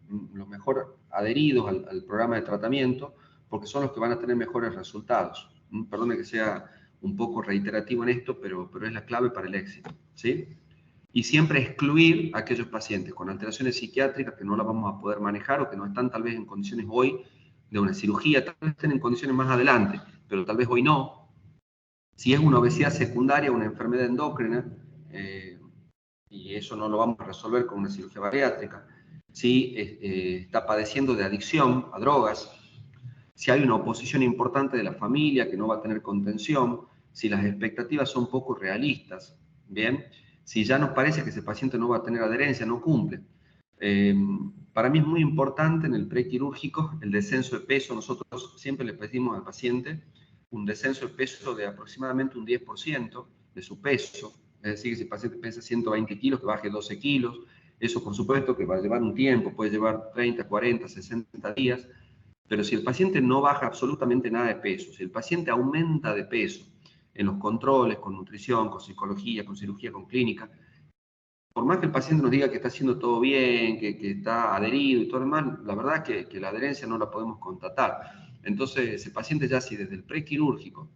adheridos al programa de tratamiento, porque son los que van a tener mejores resultados. Perdone que sea un poco reiterativo en esto, pero es la clave para el éxito, ¿sí? Y siempre excluir a aquellos pacientes con alteraciones psiquiátricas que no las vamos a poder manejar o que no están tal vez en condiciones hoy de una cirugía, tal vez estén en condiciones más adelante, pero tal vez hoy no. Si es una obesidad secundaria, una enfermedad endocrina, y eso no lo vamos a resolver con una cirugía bariátrica. Si está padeciendo de adicción a drogas, si hay una oposición importante de la familia que no va a tener contención, si las expectativas son poco realistas, ¿bien? Si ya nos parece que ese paciente no va a tener adherencia, no cumple. Para mí es muy importante en el prequirúrgico el descenso de peso. Nosotros siempre le pedimos al paciente un descenso de peso de aproximadamente un 10% de su peso. Es decir, que si el paciente pesa 120 kilos, que baje 12 kilos. Eso, por supuesto, que va a llevar un tiempo, puede llevar 30, 40, 60 días. Pero si el paciente no baja absolutamente nada de peso, si el paciente aumenta de peso en los controles, con nutrición, con psicología, con cirugía, con clínica, por más que el paciente nos diga que está haciendo todo bien, que está adherido y todo lo demás, la verdad que la adherencia no la podemos constatar. Entonces, ese paciente ya si desde el prequirúrgico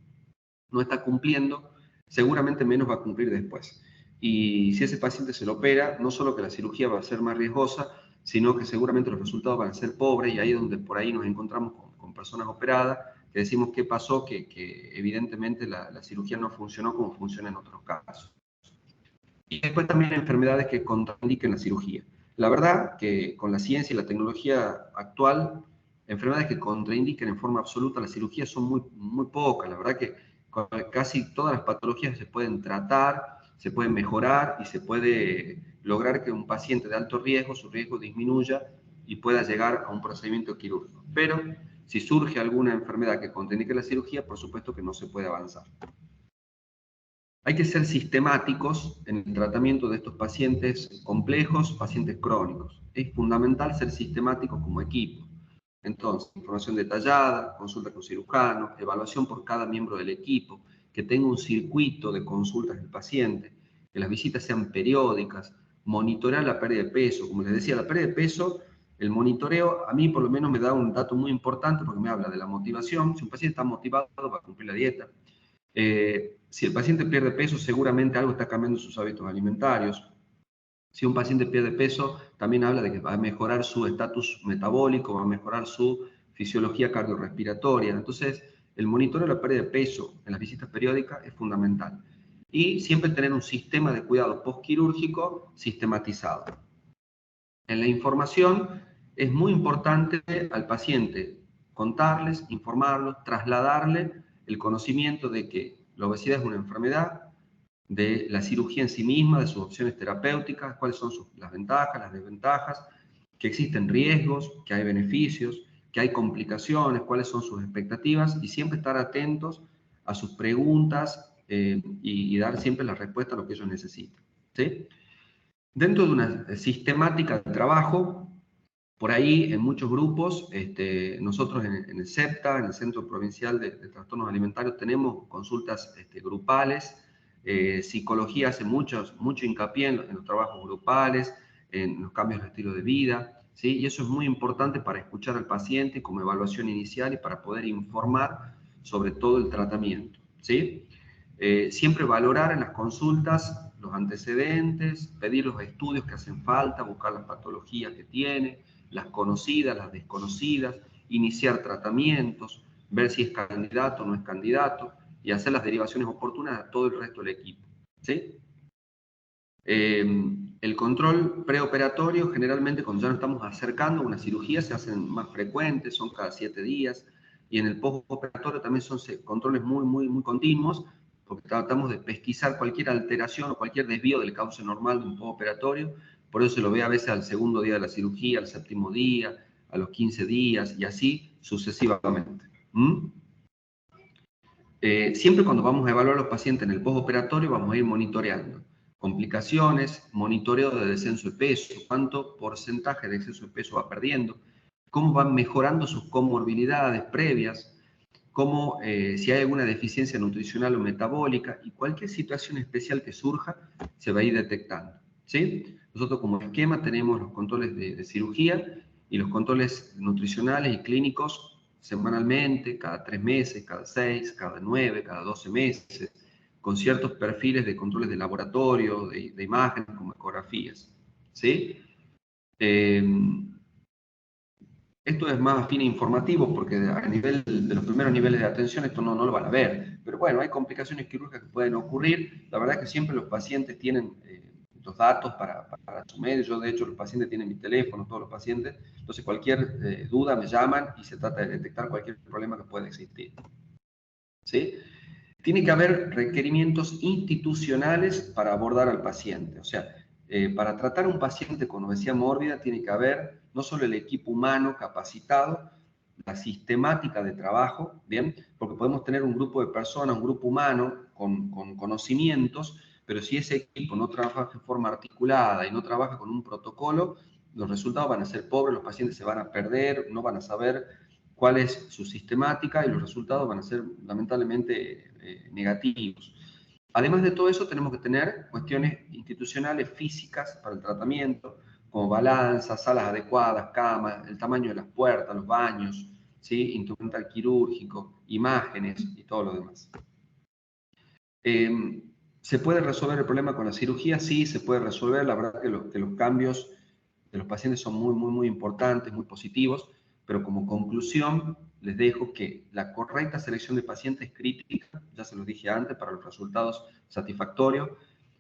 no está cumpliendo, seguramente menos va a cumplir después. Y si ese paciente se lo opera, no solo que la cirugía va a ser más riesgosa, sino que seguramente los resultados van a ser pobres, y ahí es donde por ahí nos encontramos con personas operadas que decimos qué pasó, que evidentemente la cirugía no funcionó como funciona en otros casos. Y después también enfermedades que contraindiquen la cirugía. La verdad que con la ciencia y la tecnología actual, enfermedades que contraindiquen en forma absoluta la cirugía son muy, muy pocas. La verdad que casi todas las patologías se pueden tratar, se pueden mejorar y se puede lograr que un paciente de alto riesgo, su riesgo disminuya y pueda llegar a un procedimiento quirúrgico. Pero si surge alguna enfermedad que contraindique la cirugía, por supuesto que no se puede avanzar. Hay que ser sistemáticos en el tratamiento de estos pacientes complejos, pacientes crónicos. Es fundamental ser sistemáticos como equipo. Entonces, información detallada, consulta con cirujano, evaluación por cada miembro del equipo, que tenga un circuito de consultas del paciente, que las visitas sean periódicas, monitorear la pérdida de peso. Como les decía, la pérdida de peso, el monitoreo a mí por lo menos me da un dato muy importante porque me habla de la motivación. Si un paciente está motivado va a cumplir la dieta. Si el paciente pierde peso, seguramente algo está cambiando en sus hábitos alimentarios. Si un paciente pierde peso, también habla de que va a mejorar su estatus metabólico, va a mejorar su fisiología cardiorrespiratoria. Entonces, el monitoreo de la pérdida de peso en las visitas periódicas es fundamental. Y siempre tener un sistema de cuidado postquirúrgico sistematizado. En la información es muy importante al paciente contarles, informarlos, trasladarle el conocimiento de que la obesidad es una enfermedad, de la cirugía en sí misma, de sus opciones terapéuticas, cuáles son las ventajas, las desventajas, que existen riesgos, que hay beneficios, que hay complicaciones, cuáles son sus expectativas, y siempre estar atentos a sus preguntas y dar siempre la respuesta a lo que ellos necesitan, ¿sí? Dentro de una sistemática de trabajo, por ahí en muchos grupos, nosotros en el CEPTA, en el Centro Provincial de Trastornos Alimentarios, tenemos consultas grupales. Psicología hace mucho hincapié en los trabajos grupales, en los cambios de estilo de vida, ¿sí? Y eso es muy importante para escuchar al paciente como evaluación inicial y para poder informar sobre todo el tratamiento, ¿sí? Siempre valorar en las consultas los antecedentes, pedir los estudios que hacen falta, buscar las patologías que tiene, las conocidas, las desconocidas, iniciar tratamientos, ver si es candidato o no es candidato y hacer las derivaciones oportunas a todo el resto del equipo, ¿sí? El control preoperatorio, generalmente cuando ya nos estamos acercando a una cirugía, se hacen más frecuentes, son cada 7 días. y en el postoperatorio también son controles muy continuos, porque tratamos de pesquisar cualquier alteración o cualquier desvío del cauce normal de un postoperatorio. Por eso se lo ve a veces al segundo día de la cirugía, al séptimo día, a los 15 días y así sucesivamente. Siempre cuando vamos a evaluar a los pacientes en el postoperatorio vamos a ir monitoreando complicaciones, monitoreo de descenso de peso, cuánto porcentaje de exceso de peso va perdiendo, cómo van mejorando sus comorbilidades previas, cómo si hay alguna deficiencia nutricional o metabólica y cualquier situación especial que surja se va a ir detectando, ¿sí? Nosotros como esquema tenemos los controles de cirugía y los controles nutricionales y clínicos semanalmente, cada 3 meses, cada 6, cada 9, cada 12 meses, con ciertos perfiles de controles de laboratorio, de imágenes, como ecografías, ¿sí? Esto es más afín e informativo porque a nivel de los primeros niveles de atención esto no lo van a ver. Pero bueno, hay complicaciones quirúrgicas que pueden ocurrir. La verdad es que siempre los pacientes tienen los datos para su medio. Yo, de hecho, los pacientes tienen mi teléfono, todos los pacientes. Entonces, cualquier duda me llaman y se trata de detectar cualquier problema que pueda existir. ¿Sí? Tiene que haber requerimientos institucionales para abordar al paciente. O sea, para tratar a un paciente con obesidad mórbida tiene que haber no solo el equipo humano capacitado, la sistemática de trabajo, ¿bien? Porque podemos tener un grupo de personas, un grupo humano con conocimientos, pero si ese equipo no trabaja de forma articulada y no trabaja con un protocolo, los resultados van a ser pobres, los pacientes se van a perder, no van a saber cuál es su sistemática y los resultados van a ser lamentablemente negativos. Además de todo eso, tenemos que tener cuestiones institucionales físicas para el tratamiento, como balanzas, salas adecuadas, camas, el tamaño de las puertas, los baños, ¿sí? Instrumental quirúrgico, imágenes y todo lo demás. ¿Se puede resolver el problema con la cirugía? Sí, se puede resolver. La verdad que los cambios de los pacientes son muy importantes, muy positivos, pero como conclusión les dejo que la correcta selección de pacientes es crítica, ya se los dije antes, para los resultados satisfactorios,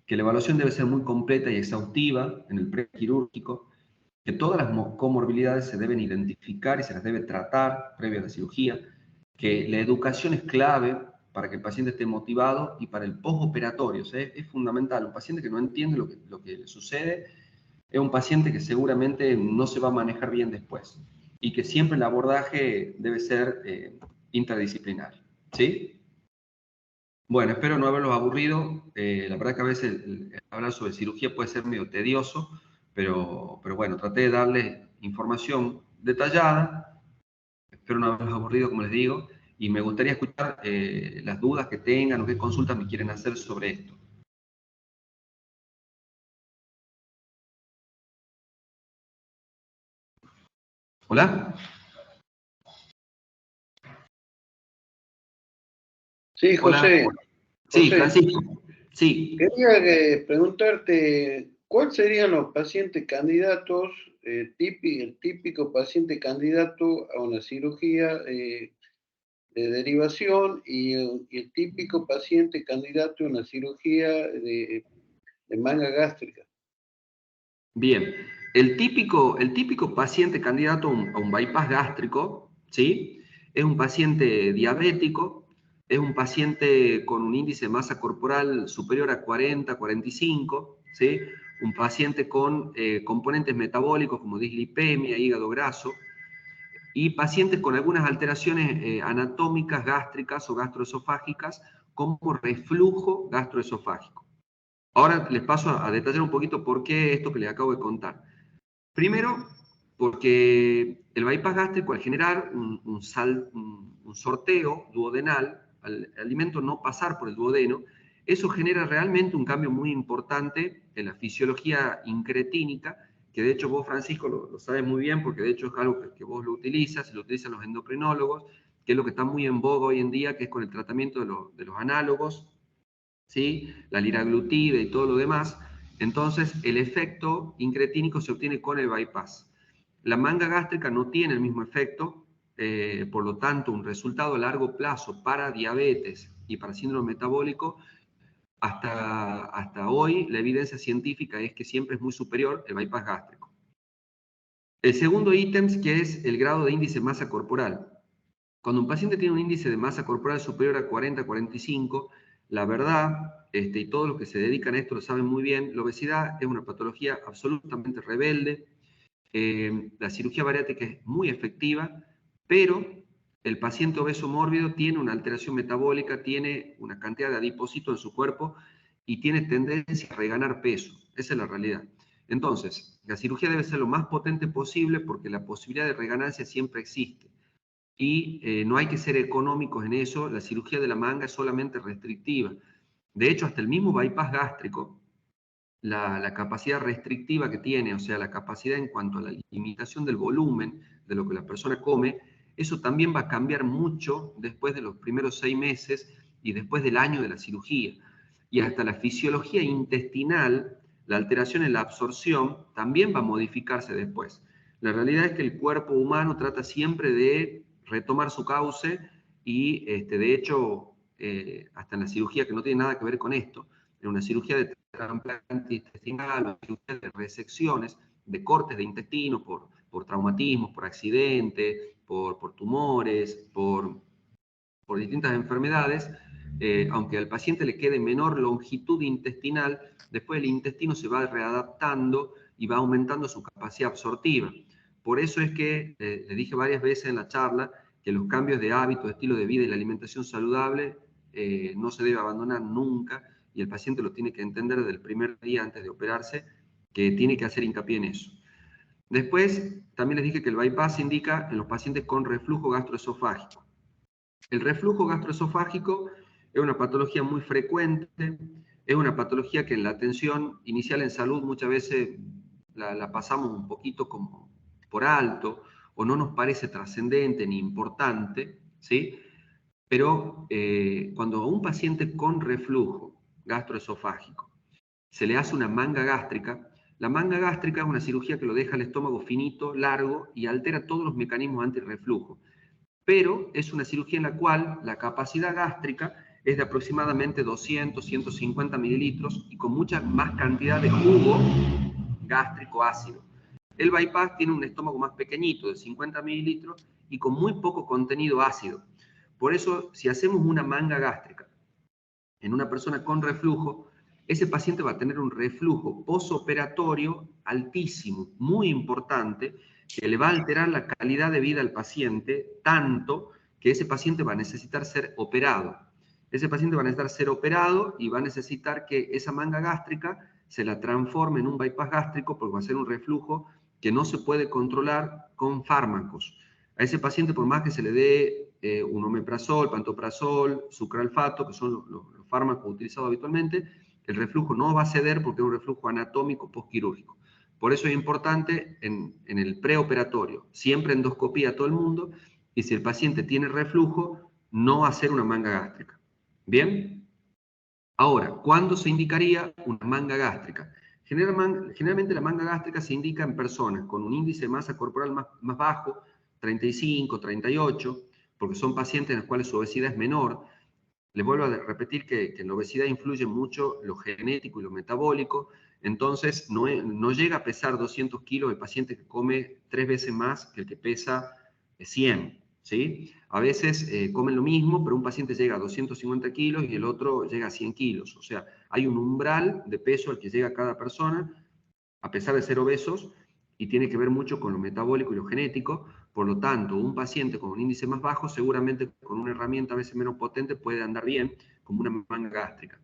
que la evaluación debe ser muy completa y exhaustiva en el prequirúrgico, que todas las comorbilidades se deben identificar y se las debe tratar previa a la cirugía, que la educación es clave para que el paciente esté motivado y para el postoperatorio. O sea, es fundamental. Un paciente que no entiende lo que le sucede es un paciente que seguramente no se va a manejar bien después y que siempre el abordaje debe ser interdisciplinario. ¿Sí? Bueno, espero no haberlos aburrido. La verdad que a veces hablar sobre cirugía puede ser medio tedioso, pero bueno, traté de darles información detallada. Espero no haberlos aburrido, como les digo, y me gustaría escuchar las dudas que tengan o qué consultas me quieren hacer sobre esto. ¿Hola? Sí, Hola. José. Sí, José, Francisco. Sí. quería preguntarte, ¿cuáles serían los pacientes candidatos, el típico paciente candidato a una cirugía de derivación y el típico paciente candidato a una cirugía de manga gástrica? Bien, el típico paciente candidato a un bypass gástrico, ¿sí? Es un paciente diabético, es un paciente con un índice de masa corporal superior a 40, 45, ¿sí? Un paciente con componentes metabólicos como dislipemia, hígado graso, y pacientes con algunas alteraciones anatómicas gástricas o gastroesofágicas como reflujo gastroesofágico. Ahora les paso a detallar un poquito por qué esto que les acabo de contar. Primero, porque el bypass gástrico, al generar un sorteo duodenal, al alimento no pasar por el duodeno, eso genera realmente un cambio muy importante en la fisiología incretínica, que de hecho vos, Francisco, lo sabes muy bien, porque de hecho es algo que vos lo utilizas, y lo utilizan los endocrinólogos, que es lo que está muy en boga hoy en día, que es con el tratamiento de los análogos, ¿sí? La liraglutida y todo lo demás. Entonces, el efecto incretínico se obtiene con el bypass. La manga gástrica no tiene el mismo efecto, por lo tanto, un resultado a largo plazo para diabetes y para síndrome metabólico, hasta hoy la evidencia científica es que siempre es muy superior el bypass gástrico. El segundo ítem, que es el grado de índice de masa corporal. Cuando un paciente tiene un índice de masa corporal superior a 40, 45, la verdad, y todos los que se dedican a esto lo saben muy bien, la obesidad es una patología absolutamente rebelde. La cirugía bariátrica es muy efectiva, pero el paciente obeso mórbido tiene una alteración metabólica, tiene una cantidad de adipocitos en su cuerpo y tiene tendencia a reganar peso. Esa es la realidad. Entonces, la cirugía debe ser lo más potente posible porque la posibilidad de reganancia siempre existe. Y no hay que ser económicos en eso, la cirugía de la manga es solamente restrictiva. De hecho, hasta el mismo bypass gástrico, la capacidad restrictiva que tiene, o sea, la capacidad en cuanto a la limitación del volumen de lo que la persona come, eso también va a cambiar mucho después de los primeros 6 meses y después del año de la cirugía. Y hasta la fisiología intestinal, la alteración en la absorción, también va a modificarse después. La realidad es que el cuerpo humano trata siempre de retomar su cauce y, de hecho, hasta en la cirugía que no tiene nada que ver con esto, en una cirugía de trasplante intestinal, una cirugía de resecciones, de cortes de intestino por traumatismos, por accidentes, por tumores, por distintas enfermedades, aunque al paciente le quede menor longitud intestinal, después el intestino se va readaptando y va aumentando su capacidad absortiva. Por eso es que, le dije varias veces en la charla, que los cambios de hábito, estilo de vida y la alimentación saludable no se debe abandonar nunca, y el paciente lo tiene que entender desde el primer día antes de operarse, que tiene que hacer hincapié en eso. Después, también les dije que el bypass se indica en los pacientes con reflujo gastroesofágico. El reflujo gastroesofágico es una patología muy frecuente, es una patología que en la atención inicial en salud muchas veces la pasamos un poquito como por alto, o no nos parece trascendente ni importante, ¿sí? Pero cuando a un paciente con reflujo gastroesofágico se le hace una manga gástrica, la manga gástrica es una cirugía que lo deja el estómago finito, largo y altera todos los mecanismos antirreflujo. Pero es una cirugía en la cual la capacidad gástrica es de aproximadamente 200, 150 mililitros y con mucha más cantidad de jugo gástrico ácido. El bypass tiene un estómago más pequeñito, de 50 mililitros, y con muy poco contenido ácido. Por eso, si hacemos una manga gástrica en una persona con reflujo, ese paciente va a tener un reflujo posoperatorio altísimo, muy importante, que le va a alterar la calidad de vida al paciente, tanto que ese paciente va a necesitar ser operado. Ese paciente va a necesitar ser operado y va a necesitar que esa manga gástrica se la transforme en un bypass gástrico, porque va a ser un reflujo que no se puede controlar con fármacos. A ese paciente, por más que se le dé un omeprazol, pantoprazol, sucralfato, que son los fármacos utilizados habitualmente, el reflujo no va a ceder porque es un reflujo anatómico postquirúrgico. Por eso es importante en el preoperatorio, siempre endoscopía a todo el mundo, y si el paciente tiene reflujo, no hacer una manga gástrica. ¿Bien? Ahora, ¿cuándo se indicaría una manga gástrica? Generalmente la manga gástrica se indica en personas con un índice de masa corporal más bajo, 35, 38, porque son pacientes en los cuales su obesidad es menor. Les vuelvo a repetir que en la obesidad influye mucho lo genético y lo metabólico, entonces no llega a pesar 200 kilos el paciente que come 3 veces más que el que pesa 100, ¿sí? A veces comen lo mismo, pero un paciente llega a 250 kilos y el otro llega a 100 kilos. O sea, hay un umbral de peso al que llega cada persona, a pesar de ser obesos, y tiene que ver mucho con lo metabólico y lo genético. Por lo tanto, un paciente con un índice más bajo, seguramente con una herramienta a veces menos potente, puede andar bien, como una manga gástrica.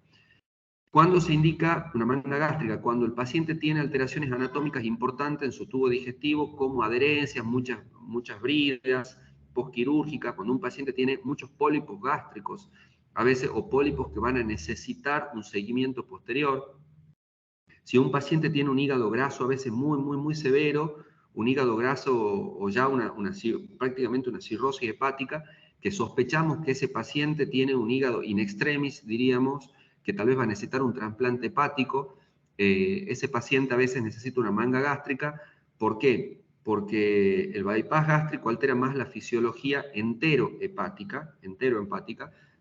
¿Cuándo se indica una manga gástrica? Cuando el paciente tiene alteraciones anatómicas importantes en su tubo digestivo, como adherencias, muchas bridas postquirúrgicas, cuando un paciente tiene muchos pólipos gástricos, a veces, o pólipos que van a necesitar un seguimiento posterior. Si un paciente tiene un hígado graso a veces muy severo, un hígado graso o ya prácticamente una cirrosis hepática, que sospechamos que ese paciente tiene un hígado in extremis, diríamos, que tal vez va a necesitar un trasplante hepático, ese paciente a veces necesita una manga gástrica. ¿Por qué? Porque el bypass gástrico altera más la fisiología enterohepática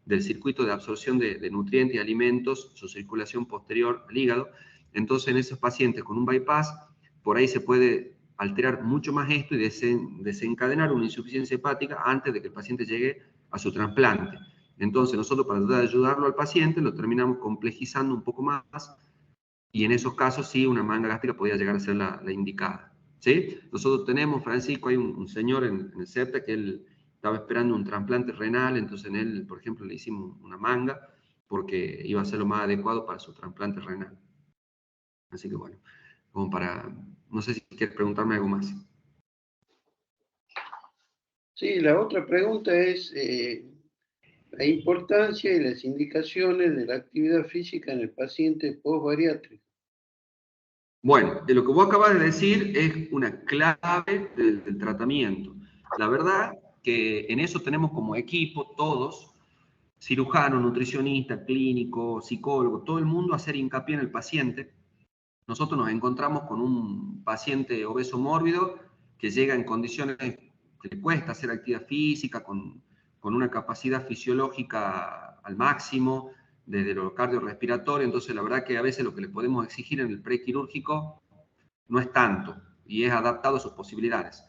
del circuito de absorción de nutrientes y alimentos, su circulación posterior al hígado. Entonces, en esos pacientes con un bypass, por ahí se puede alterar mucho más esto y desencadenar una insuficiencia hepática antes de que el paciente llegue a su trasplante. Entonces, nosotros para tratar de ayudarlo al paciente, lo terminamos complejizando un poco más, y en esos casos sí, una manga gástrica podría llegar a ser la indicada. ¿Sí? Nosotros tenemos, Francisco, hay un señor en el CEPTA que él estaba esperando un trasplante renal, entonces en él, por ejemplo, le hicimos una manga, porque iba a ser lo más adecuado para su trasplante renal. Así que bueno, como para, no sé si quieres preguntarme algo más. Sí, la otra pregunta es la importancia y las indicaciones de la actividad física en el paciente post-bariátrico. Bueno, de lo que vos acabas de decir es una clave del tratamiento. La verdad que en eso tenemos como equipo todos, cirujano, nutricionista, clínico, psicólogo, todo el mundo hacer hincapié en el paciente. Nosotros nos encontramos con un paciente obeso mórbido que llega en condiciones que le cuesta hacer actividad física, con una capacidad fisiológica al máximo, desde lo cardiorrespiratorio. Entonces, la verdad que a veces lo que le podemos exigir en el prequirúrgico no es tanto y es adaptado a sus posibilidades.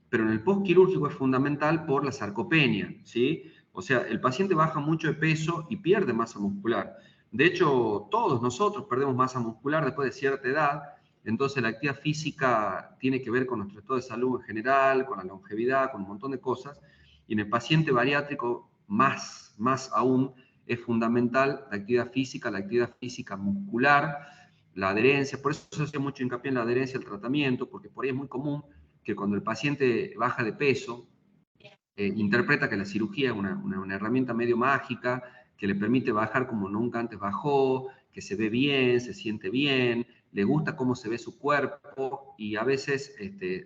Pero en el postquirúrgico es fundamental por la sarcopenia, ¿sí? O sea, el paciente baja mucho de peso y pierde masa muscular. De hecho, todos nosotros perdemos masa muscular después de cierta edad, entonces la actividad física tiene que ver con nuestro estado de salud en general, con la longevidad, con un montón de cosas, y en el paciente bariátrico más aún es fundamental la actividad física muscular, la adherencia. Por eso se hace mucho hincapié en la adherencia al tratamiento, porque por ahí es muy común que cuando el paciente baja de peso, interpreta que la cirugía es una herramienta medio mágica que le permite bajar como nunca antes bajó, que se ve bien, se siente bien, le gusta cómo se ve su cuerpo, y a veces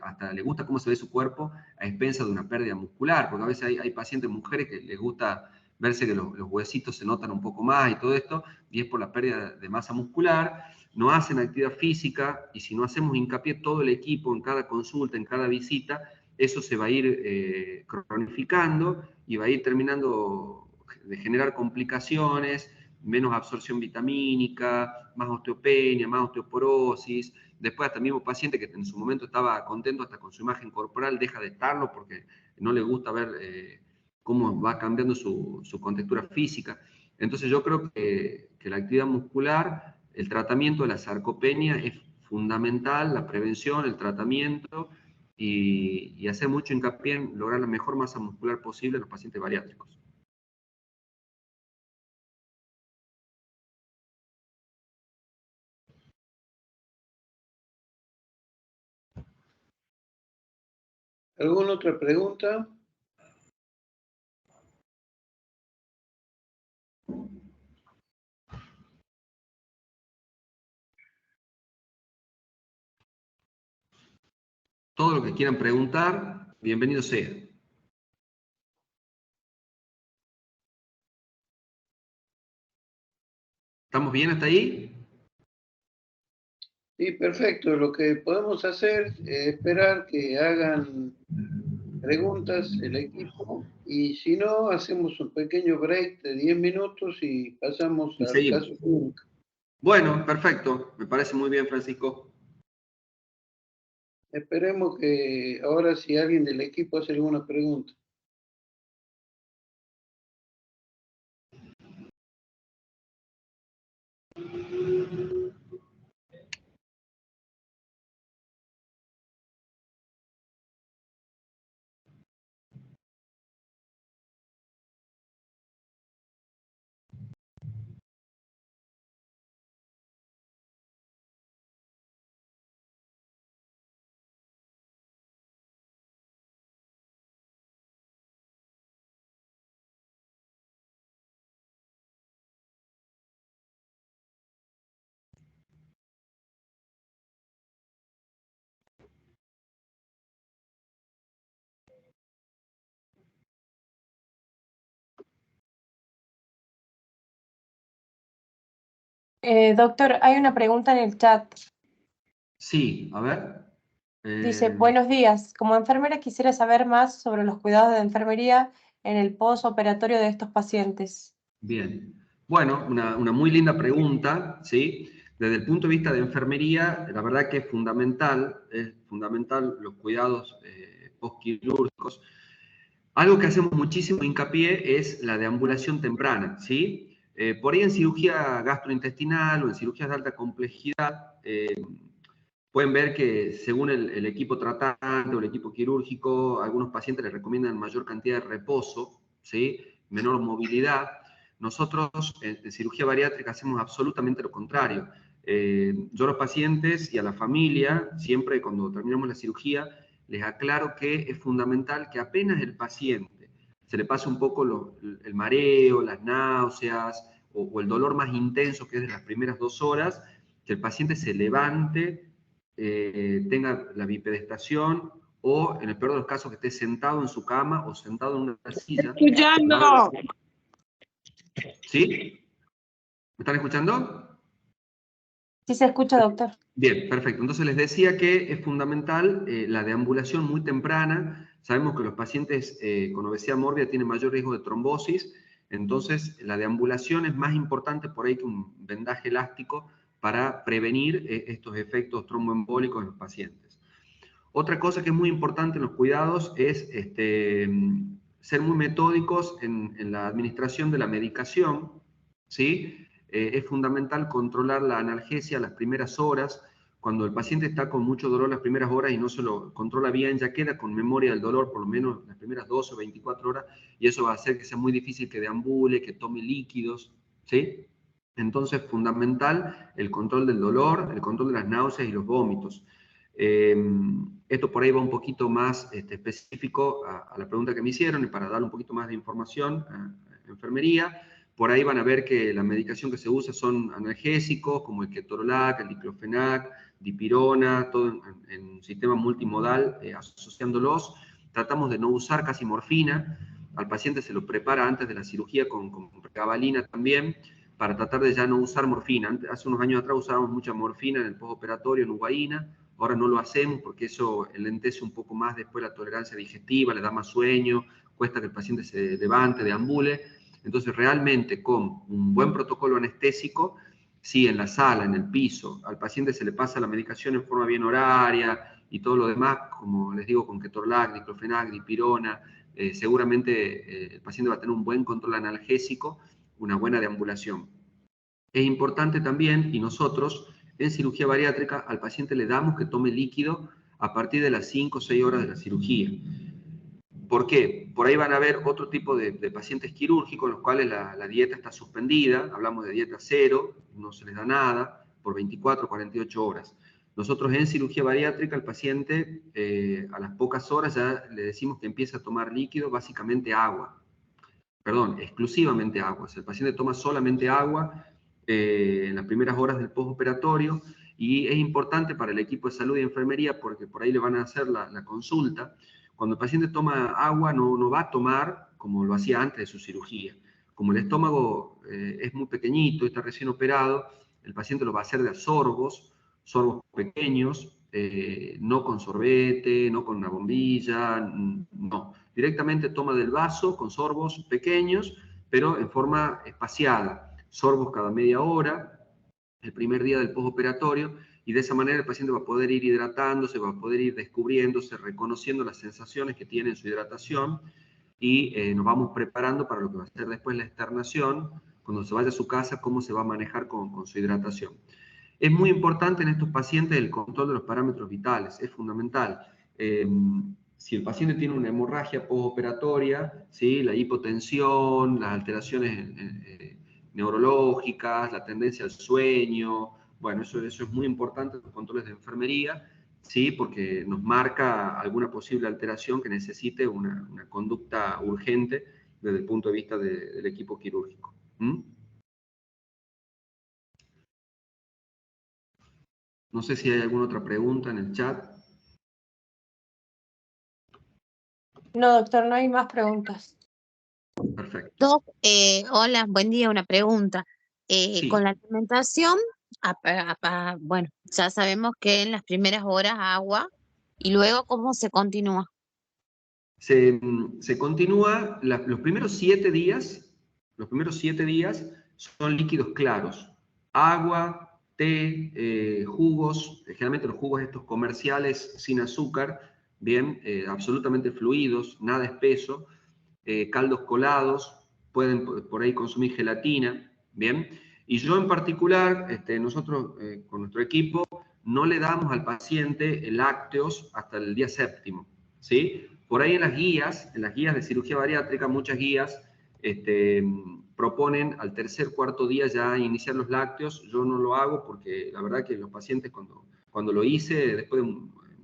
hasta le gusta cómo se ve su cuerpo a expensas de una pérdida muscular, porque a veces hay pacientes mujeres que les gusta verse que los huesitos se notan un poco más y todo esto, y es por la pérdida de masa muscular. No hacen actividad física, y si no hacemos hincapié todo el equipo en cada consulta, en cada visita, eso se va a ir cronificando y va a ir terminando de generar complicaciones, menos absorción vitamínica, más osteopenia, más osteoporosis. Después hasta el mismo paciente que en su momento estaba contento hasta con su imagen corporal, deja de estarlo porque no le gusta ver cómo va cambiando su contextura física. Entonces yo creo que la actividad muscular, el tratamiento de la sarcopenia es fundamental, la prevención, el tratamiento, y hacer mucho hincapié en lograr la mejor masa muscular posible en los pacientes bariátricos. ¿Alguna otra pregunta? Todo lo que quieran preguntar, bienvenido sea. ¿Estamos bien hasta ahí? Sí, perfecto. Lo que podemos hacer es esperar que hagan preguntas el equipo, y si no, hacemos un pequeño break de 10 minutos y pasamos Y al seguimos. caso clínico. Bueno, perfecto. Me parece muy bien, Francisco. Esperemos que ahora si alguien del equipo hace alguna pregunta. Doctor, hay una pregunta en el chat. Sí, a ver. Dice, buenos días. Como enfermera quisiera saber más sobre los cuidados de enfermería en el postoperatorio de estos pacientes. Bien. Bueno, una muy linda pregunta, ¿sí? Desde el punto de vista de enfermería, la verdad que es fundamental los cuidados postquirúrgicos. Algo que hacemos muchísimo hincapié es la deambulación temprana, ¿sí? Por ahí en cirugía gastrointestinal o en cirugías de alta complejidad, pueden ver que según el equipo tratante o el equipo quirúrgico, algunos pacientes les recomiendan mayor cantidad de reposo, ¿sí? Menor movilidad. Nosotros en cirugía bariátrica hacemos absolutamente lo contrario. Yo a los pacientes y a la familia, siempre cuando terminamos la cirugía, les aclaro que es fundamental que apenas el paciente se le pase un poco el mareo, las náuseas o el dolor más intenso que es de las primeras 2 horas, que el paciente se levante, tenga la bipedestación o, en el peor de los casos, que esté sentado en su cama o sentado en una silla. Escuchando. ¿Sí? ¿Me están escuchando? Sí se escucha, doctor. Bien, perfecto. Entonces les decía que es fundamental la deambulación muy temprana. Sabemos que los pacientes con obesidad mórbida tienen mayor riesgo de trombosis, entonces la deambulación es más importante por ahí que un vendaje elástico para prevenir estos efectos tromboembólicos en los pacientes. Otra cosa que es muy importante en los cuidados es ser muy metódicos en la administración de la medicación, ¿sí? Es fundamental controlar la analgesia las primeras horas. Cuando el paciente está con mucho dolor las primeras horas y no se lo controla bien, ya queda con memoria del dolor por lo menos las primeras 12 o 24 horas, y eso va a hacer que sea muy difícil que deambule, que tome líquidos, ¿sí? Entonces, fundamental el control del dolor, el control de las náuseas y los vómitos. Esto por ahí va un poquito más específico a la pregunta que me hicieron, y para dar un poquito más de información a enfermería. Por ahí van a ver que la medicación que se usa son analgésicos, como el ketorolac, el diclofenac, dipirona, todo en un sistema multimodal, asociándolos. Tratamos de no usar casi morfina. Al paciente se lo prepara antes de la cirugía con pregabalina también, para tratar de ya no usar morfina. Hace unos años atrás usábamos mucha morfina en el postoperatorio, en ubaína. Ahora no lo hacemos porque eso enlentece un poco más después la tolerancia digestiva, le da más sueño, cuesta que el paciente se levante, deambule. Entonces, realmente con un buen protocolo anestésico, sí, en la sala, en el piso, al paciente se le pasa la medicación en forma bien horaria y todo lo demás, como les digo, con ketorolac, diclofenac, dipirona, seguramente el paciente va a tener un buen control analgésico, una buena deambulación. Es importante también, y nosotros en cirugía bariátrica al paciente le damos que tome líquido a partir de las 5 o 6 horas de la cirugía. ¿Por qué? Por ahí van a haber otro tipo de pacientes quirúrgicos en los cuales la dieta está suspendida, hablamos de dieta cero, no se les da nada, por 24 o 48 horas. Nosotros en cirugía bariátrica al paciente a las pocas horas ya le decimos que empiece a tomar líquido, básicamente agua. Perdón, exclusivamente agua. Si el paciente toma solamente agua en las primeras horas del postoperatorio, y es importante para el equipo de salud y enfermería porque por ahí le van a hacer la consulta. Cuando el paciente toma agua no va a tomar como lo hacía antes de su cirugía. Como el estómago es muy pequeñito, está recién operado, el paciente lo va a hacer de a sorbos pequeños, no con sorbete, no con una bombilla, no. Directamente toma del vaso con sorbos pequeños, pero en forma espaciada. Sorbos cada media hora, el primer día del postoperatorio, y de esa manera el paciente va a poder ir hidratándose, va a poder ir descubriéndose, reconociendo las sensaciones que tiene en su hidratación, y nos vamos preparando para lo que va a ser después la externación, cuando se vaya a su casa, cómo se va a manejar con su hidratación. Es muy importante en estos pacientes el control de los parámetros vitales, es fundamental. Si el paciente tiene una hemorragia postoperatoria, ¿sí? La hipotensión, las alteraciones neurológicas, la tendencia al sueño, bueno, eso es muy importante en los controles de enfermería, ¿sí? Porque nos marca alguna posible alteración que necesite una conducta urgente desde el punto de vista del equipo quirúrgico. No sé si hay alguna otra pregunta en el chat. No, doctor, no hay más preguntas. Perfecto. Doc, hola, buen día, una pregunta. Sí. Con la alimentación, bueno, ya sabemos que en las primeras horas agua y luego cómo se continúa. Se continúa, los primeros 7 días son líquidos claros. Agua, té, jugos, generalmente los jugos estos comerciales sin azúcar, bien, absolutamente fluidos, nada espeso, caldos colados, pueden por ahí consumir gelatina, bien. Y yo en particular, nosotros con nuestro equipo, no le damos al paciente lácteos hasta el día 7º, ¿sí? Por ahí en las guías de cirugía bariátrica, muchas guías proponen al 3.º, 4.º día ya iniciar los lácteos. Yo no lo hago porque la verdad que los pacientes cuando lo hice,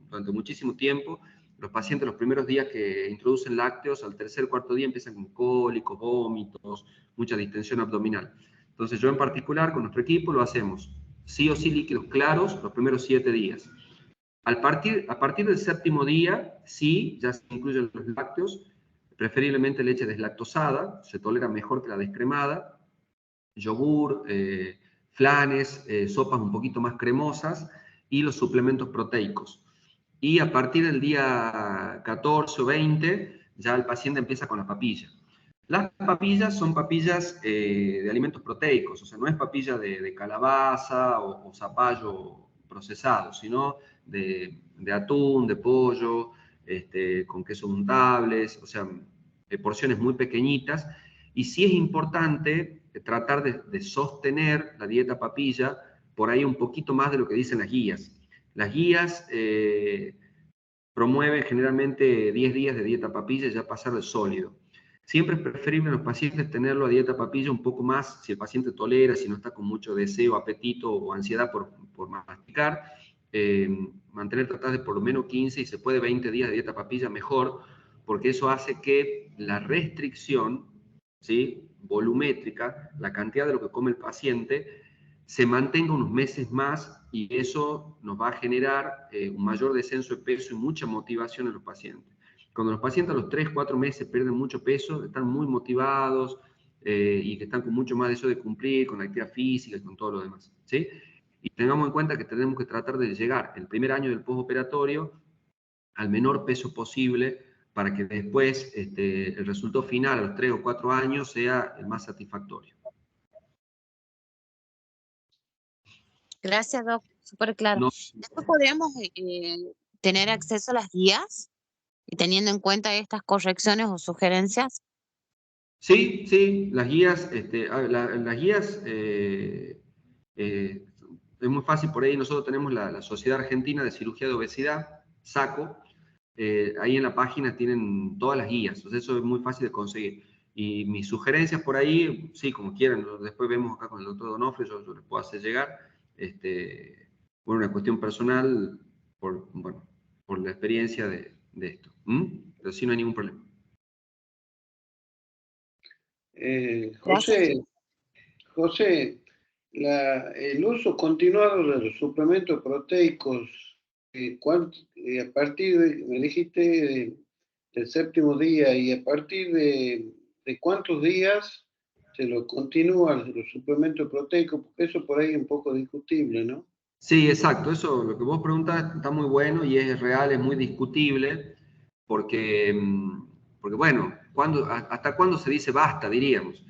durante muchísimo tiempo, los pacientes los primeros días que introducen lácteos, al 3.º, 4.º día empiezan con cólicos, vómitos, mucha distensión abdominal. Entonces yo en particular con nuestro equipo lo hacemos sí o sí líquidos claros los primeros 7 días. A partir del 7º día, sí, ya se incluyen los lácteos, preferiblemente leche deslactosada, se tolera mejor que la descremada, yogur, flanes, sopas un poquito más cremosas y los suplementos proteicos. Y a partir del día 14 o 20, ya el paciente empieza con la papilla. Las papillas son papillas de alimentos proteicos, o sea, no es papilla de calabaza o zapallo procesado, sino de atún, de pollo, con quesos untables, o sea, porciones muy pequeñitas. Y sí es importante tratar de sostener la dieta papilla por ahí un poquito más de lo que dicen las guías. Las guías promueven generalmente 10 días de dieta papilla y ya pasar de sólido. Siempre es preferible en los pacientes tenerlo a dieta papilla un poco más, si el paciente tolera, si no está con mucho deseo, apetito o ansiedad por masticar, tratar de por lo menos 15 y se puede 20 días de dieta papilla mejor, porque eso hace que la restricción, ¿sí?, volumétrica, la cantidad de lo que come el paciente, se mantenga unos meses más y eso nos va a generar un mayor descenso de peso y mucha motivación en los pacientes. Cuando los pacientes a los 3, 4 meses pierden mucho peso, están muy motivados y que están con mucho más deseo de cumplir, con la actividad física y con todo lo demás, ¿sí? Y tengamos en cuenta que tenemos que tratar de llegar el primer año del postoperatorio al menor peso posible para que después el resultado final a los 3 o 4 años sea el más satisfactorio. Gracias, Doc. Súper claro. No, Después podríamos tener acceso a las guías y teniendo en cuenta estas correcciones o sugerencias. sí, sí, las guías, las guías es muy fácil, por ahí nosotros tenemos la Sociedad Argentina de Cirugía de Obesidad, SACO, ahí en la página tienen todas las guías, entonces eso es muy fácil de conseguir. Y mis sugerencias por ahí, sí, como quieran, después vemos acá con el doctor Donofrio, yo les puedo hacer llegar, por una cuestión personal, por la experiencia de esto. Pero sí, no hay ningún problema. José, el uso continuado de los suplementos proteicos, a partir de, me dijiste, del 7º día, y a partir de cuántos días se lo continúan los suplementos proteicos, porque eso por ahí es un poco discutible, ¿no? Sí, exacto. Eso, lo que vos preguntas está muy bueno y es real, es muy discutible, porque bueno, ¿hasta cuándo se dice basta, diríamos?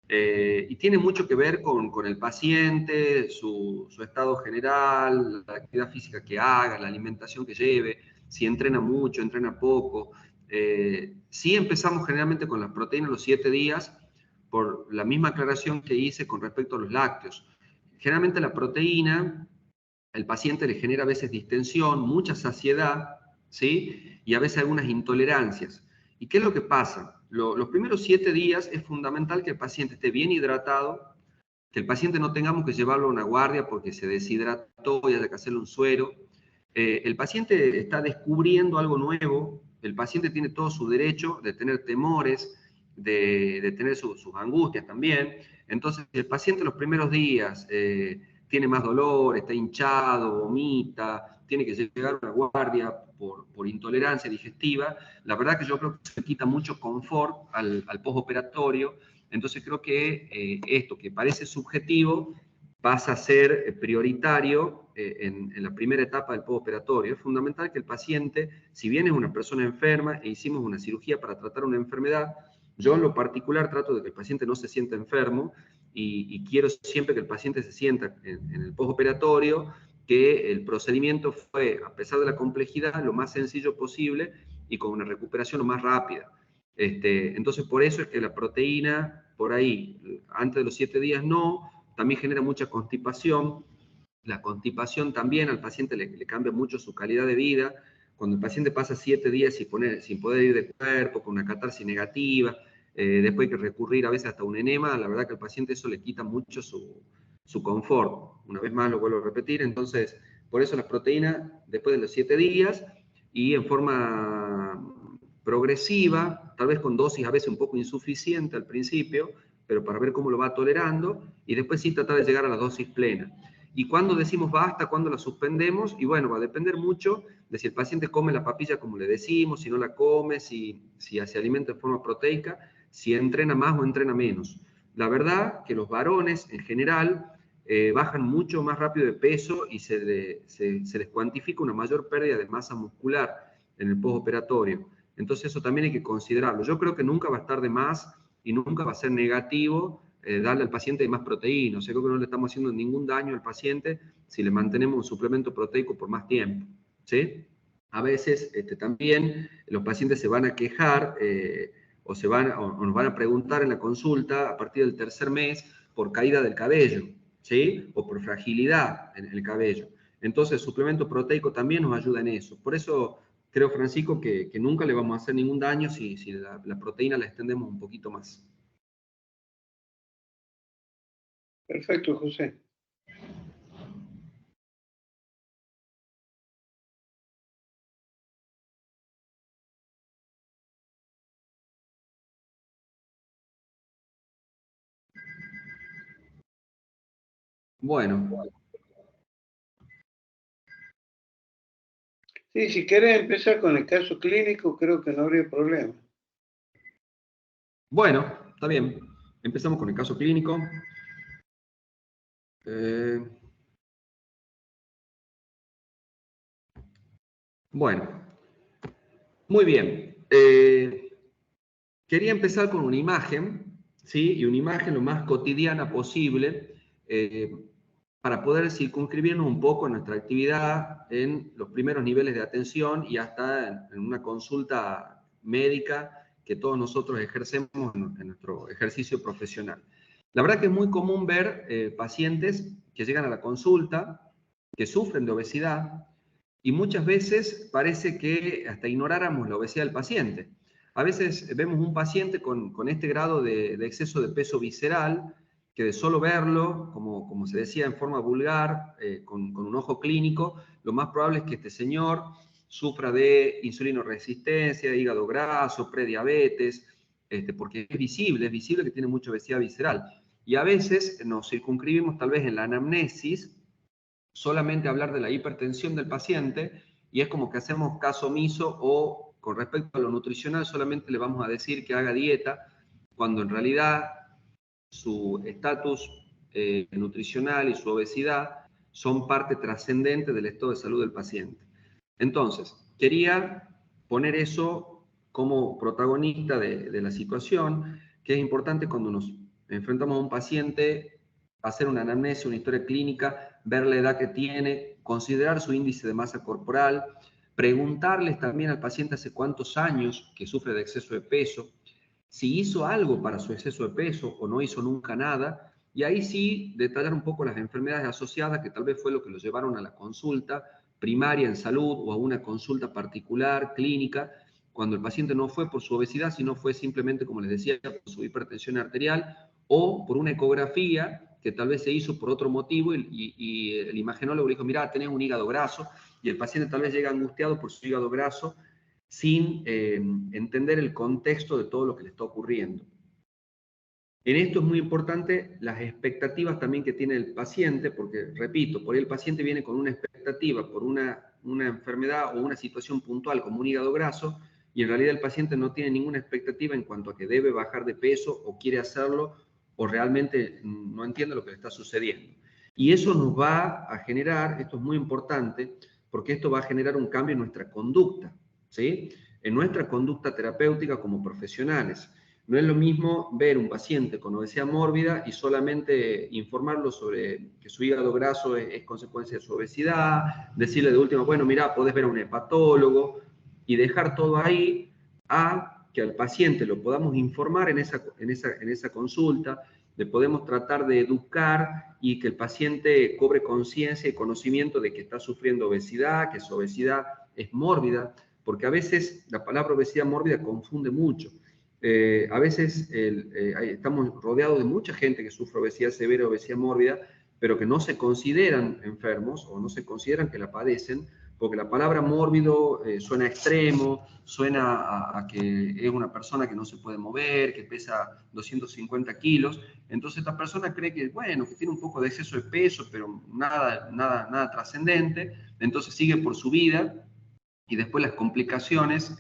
Y tiene mucho que ver con el paciente, su estado general, la actividad física que haga, la alimentación que lleve, si entrena mucho, entrena poco. Sí empezamos generalmente con las proteínas los 7 días, por la misma aclaración que hice con respecto a los lácteos. Generalmente la proteína, el paciente le genera a veces distensión, mucha saciedad, ¿sí? Y a veces algunas intolerancias. ¿Y qué es lo que pasa? Los primeros 7 días es fundamental que el paciente esté bien hidratado, que el paciente no tengamos que llevarlo a una guardia porque se deshidrató y haya que hacerle un suero. El paciente está descubriendo algo nuevo, el paciente tiene todo su derecho de tener temores, de tener sus angustias también. Entonces, si el paciente los primeros días tiene más dolor, está hinchado, vomita, tiene que llegar a una guardia por intolerancia digestiva, la verdad que yo creo que se quita mucho confort al postoperatorio. Entonces creo que esto que parece subjetivo pasa a ser prioritario en la primera etapa del postoperatorio. Es fundamental que el paciente, si bien es una persona enferma e hicimos una cirugía para tratar una enfermedad, Yo en lo particular trato de que el paciente no se sienta enfermo y quiero siempre que el paciente se sienta en el postoperatorio, que el procedimiento fue, a pesar de la complejidad, lo más sencillo posible y con una recuperación lo más rápida. Entonces, por eso es que la proteína, por ahí, antes de los 7 días no, también genera mucha constipación. La constipación también al paciente le cambia mucho su calidad de vida. Cuando el paciente pasa 7 días sin poder ir de cuerpo, con una catarsis negativa, después hay que recurrir a veces hasta un enema, la verdad que al paciente eso le quita mucho su confort. Una vez más lo vuelvo a repetir, entonces, por eso las proteínas, después de los 7 días, y en forma progresiva, tal vez con dosis a veces un poco insuficiente al principio, pero para ver cómo lo va tolerando, y después sí tratar de llegar a la dosis plena. Y cuando decimos basta, cuando la suspendemos, y bueno, va a depender mucho de si el paciente come la papilla como le decimos, si no la come, si se alimenta de forma proteica, si entrena más o entrena menos. La verdad que los varones en general bajan mucho más rápido de peso y se les cuantifica una mayor pérdida de masa muscular en el postoperatorio. Entonces eso también hay que considerarlo. Yo creo que nunca va a estar de más y nunca va a ser negativo darle al paciente más proteína. O sea, creo que no le estamos haciendo ningún daño al paciente si le mantenemos un suplemento proteico por más tiempo, ¿sí? A veces también los pacientes se van a quejar o nos van a preguntar en la consulta a partir del 3er mes por caída del cabello, ¿sí? O por fragilidad en el cabello. Entonces, el suplemento proteico también nos ayuda en eso. Por eso creo, Francisco, que nunca le vamos a hacer ningún daño si la proteína la extendemos un poquito más. Perfecto, José. Bueno. Sí, si querés empezar con el caso clínico, creo que no habría problema. Bueno, está bien. Empezamos con el caso clínico. Bueno, muy bien. Quería empezar con una imagen, ¿sí? Y una imagen lo más cotidiana posible para poder circunscribirnos un poco en nuestra actividad en los primeros niveles de atención y hasta en una consulta médica que todos nosotros ejercemos en nuestro ejercicio profesional. La verdad que es muy común ver pacientes que llegan a la consulta, que sufren de obesidad, y muchas veces parece que hasta ignoráramos la obesidad del paciente. A veces vemos un paciente con este grado de exceso de peso visceral, que de solo verlo, como se decía en forma vulgar, con un ojo clínico, lo más probable es que este señor sufra de insulinoresistencia, hígado graso, prediabetes, porque es visible que tiene mucha obesidad visceral. Y a veces nos circunscribimos tal vez en la anamnesis, solamente hablar de la hipertensión del paciente, y es como que hacemos caso omiso o con respecto a lo nutricional solamente le vamos a decir que haga dieta, cuando en realidad su estatus nutricional y su obesidad son parte trascendente del estado de salud del paciente. Entonces, quería poner eso como protagonista de la situación, que es importante cuando nos enfrentamos a un paciente, hacer una anamnesis, una historia clínica, ver la edad que tiene, considerar su índice de masa corporal, preguntarles también al paciente hace cuántos años que sufre de exceso de peso, si hizo algo para su exceso de peso o no hizo nunca nada, y ahí sí detallar un poco las enfermedades asociadas, que tal vez fue lo que los llevaron a la consulta primaria en salud o a una consulta particular, clínica, cuando el paciente no fue por su obesidad, sino fue simplemente, como les decía, por su hipertensión arterial o por una ecografía que tal vez se hizo por otro motivo y el imagenólogo le dijo, mirá, tenés un hígado graso, y el paciente tal vez llega angustiado por su hígado graso, sin entender el contexto de todo lo que le está ocurriendo. En esto es muy importante las expectativas también que tiene el paciente, porque, repito, por ahí el paciente viene con una expectativa por una enfermedad o una situación puntual como un hígado graso, y en realidad el paciente no tiene ninguna expectativa en cuanto a que debe bajar de peso o quiere hacerlo, o realmente no entiende lo que le está sucediendo. Y eso nos va a generar, esto es muy importante, porque esto va a generar un cambio en nuestra conducta, ¿sí? En nuestra conducta terapéutica como profesionales. No es lo mismo ver un paciente con obesidad mórbida y solamente informarlo sobre que su hígado graso es consecuencia de su obesidad, decirle de última, bueno, mira, podés ver a un hepatólogo y dejar todo ahí a que al paciente lo podamos informar en esa consulta, le podemos tratar de educar y que el paciente cobre conciencia y conocimiento de que está sufriendo obesidad, que su obesidad es mórbida, porque a veces la palabra obesidad mórbida confunde mucho. A veces estamos rodeados de mucha gente que sufre obesidad severa, obesidad mórbida, pero que no se consideran enfermos o no se consideran que la padecen, porque la palabra mórbido suena extremo, suena a que es una persona que no se puede mover, que pesa 250 kilos. Entonces esta persona cree que, bueno, que tiene un poco de exceso de peso, pero nada trascendente. Entonces sigue por su vida y después las complicaciones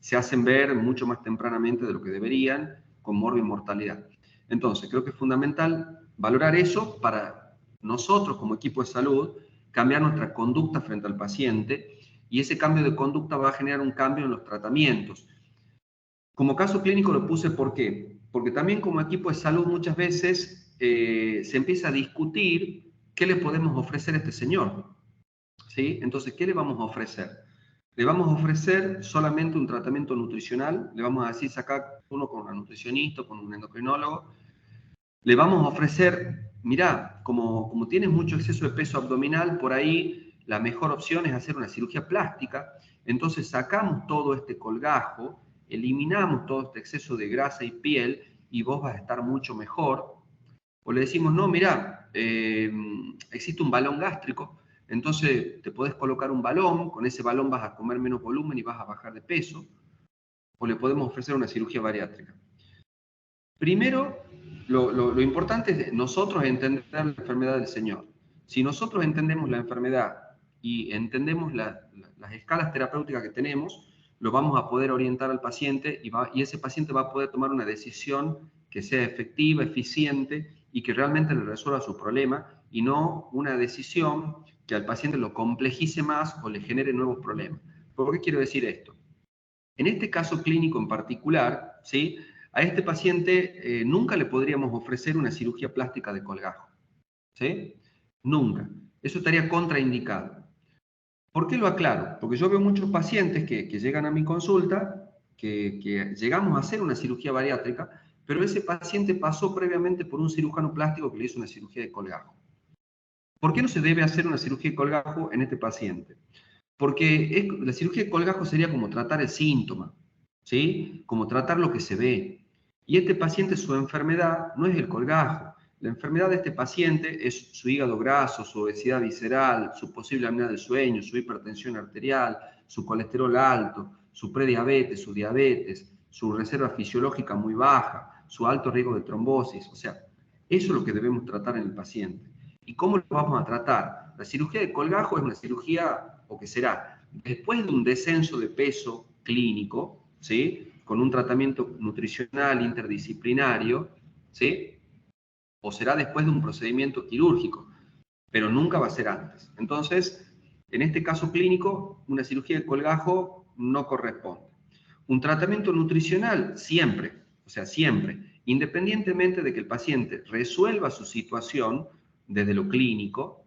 se hacen ver mucho más tempranamente de lo que deberían, con morbimortalidad. Entonces creo que es fundamental valorar eso para nosotros como equipo de salud, cambiar nuestra conducta frente al paciente, y ese cambio de conducta va a generar un cambio en los tratamientos. Como caso clínico lo puse, ¿por qué? Porque también como equipo de salud muchas veces se empieza a discutir qué le podemos ofrecer a este señor, ¿sí? Entonces, ¿qué le vamos a ofrecer? Le vamos a ofrecer solamente un tratamiento nutricional, le vamos a decir, saca uno con una nutricionista, con un endocrinólogo, le vamos a ofrecer, mirá, como tienes mucho exceso de peso abdominal, por ahí la mejor opción es hacer una cirugía plástica, entonces sacamos todo este colgajo, eliminamos todo este exceso de grasa y piel y vos vas a estar mucho mejor. O le decimos, no, mirá, existe un balón gástrico, entonces te podés colocar un balón, con ese balón vas a comer menos volumen y vas a bajar de peso. O le podemos ofrecer una cirugía bariátrica. Primero, lo importante es nosotros entender la enfermedad del Señor. Si nosotros entendemos la enfermedad y entendemos las escalas terapéuticas que tenemos, lo vamos a poder orientar al paciente y ese paciente va a poder tomar una decisión que sea efectiva, eficiente y que realmente le resuelva su problema, y no una decisión que al paciente lo complejice más o le genere nuevos problemas. ¿Por qué quiero decir esto? En este caso clínico en particular, ¿sí?, a este paciente nunca le podríamos ofrecer una cirugía plástica de colgajo, ¿sí? Nunca. Eso estaría contraindicado. ¿Por qué lo aclaro? Porque yo veo muchos pacientes que llegan a mi consulta, que llegamos a hacer una cirugía bariátrica, pero ese paciente pasó previamente por un cirujano plástico que le hizo una cirugía de colgajo. ¿Por qué no se debe hacer una cirugía de colgajo en este paciente? Porque la cirugía de colgajo sería como tratar el síntoma, ¿sí? Como tratar lo que se ve. Y este paciente, su enfermedad no es el colgajo. La enfermedad de este paciente es su hígado graso, su obesidad visceral, su posible apnea del sueño, su hipertensión arterial, su colesterol alto, su prediabetes, su diabetes, su reserva fisiológica muy baja, su alto riesgo de trombosis. O sea, eso es lo que debemos tratar en el paciente. ¿Y cómo lo vamos a tratar? La cirugía de colgajo es una cirugía, o que será, después de un descenso de peso clínico, ¿sí?, con un tratamiento nutricional interdisciplinario, ¿sí?, o será después de un procedimiento quirúrgico, pero nunca va a ser antes. Entonces, en este caso clínico, una cirugía de colgajo no corresponde. Un tratamiento nutricional, siempre, o sea, siempre, independientemente de que el paciente resuelva su situación desde lo clínico,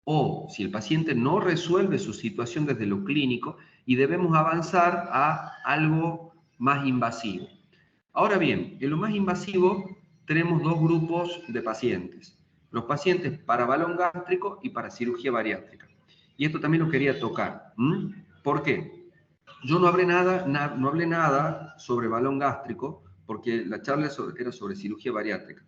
o si el paciente no resuelve su situación desde lo clínico y debemos avanzar a algo más invasivo. Ahora bien, en lo más invasivo tenemos dos grupos de pacientes. Los pacientes para balón gástrico y para cirugía bariátrica. Y esto también lo quería tocar. ¿Por qué? Yo no hablé nada sobre balón gástrico porque la charla era sobre cirugía bariátrica.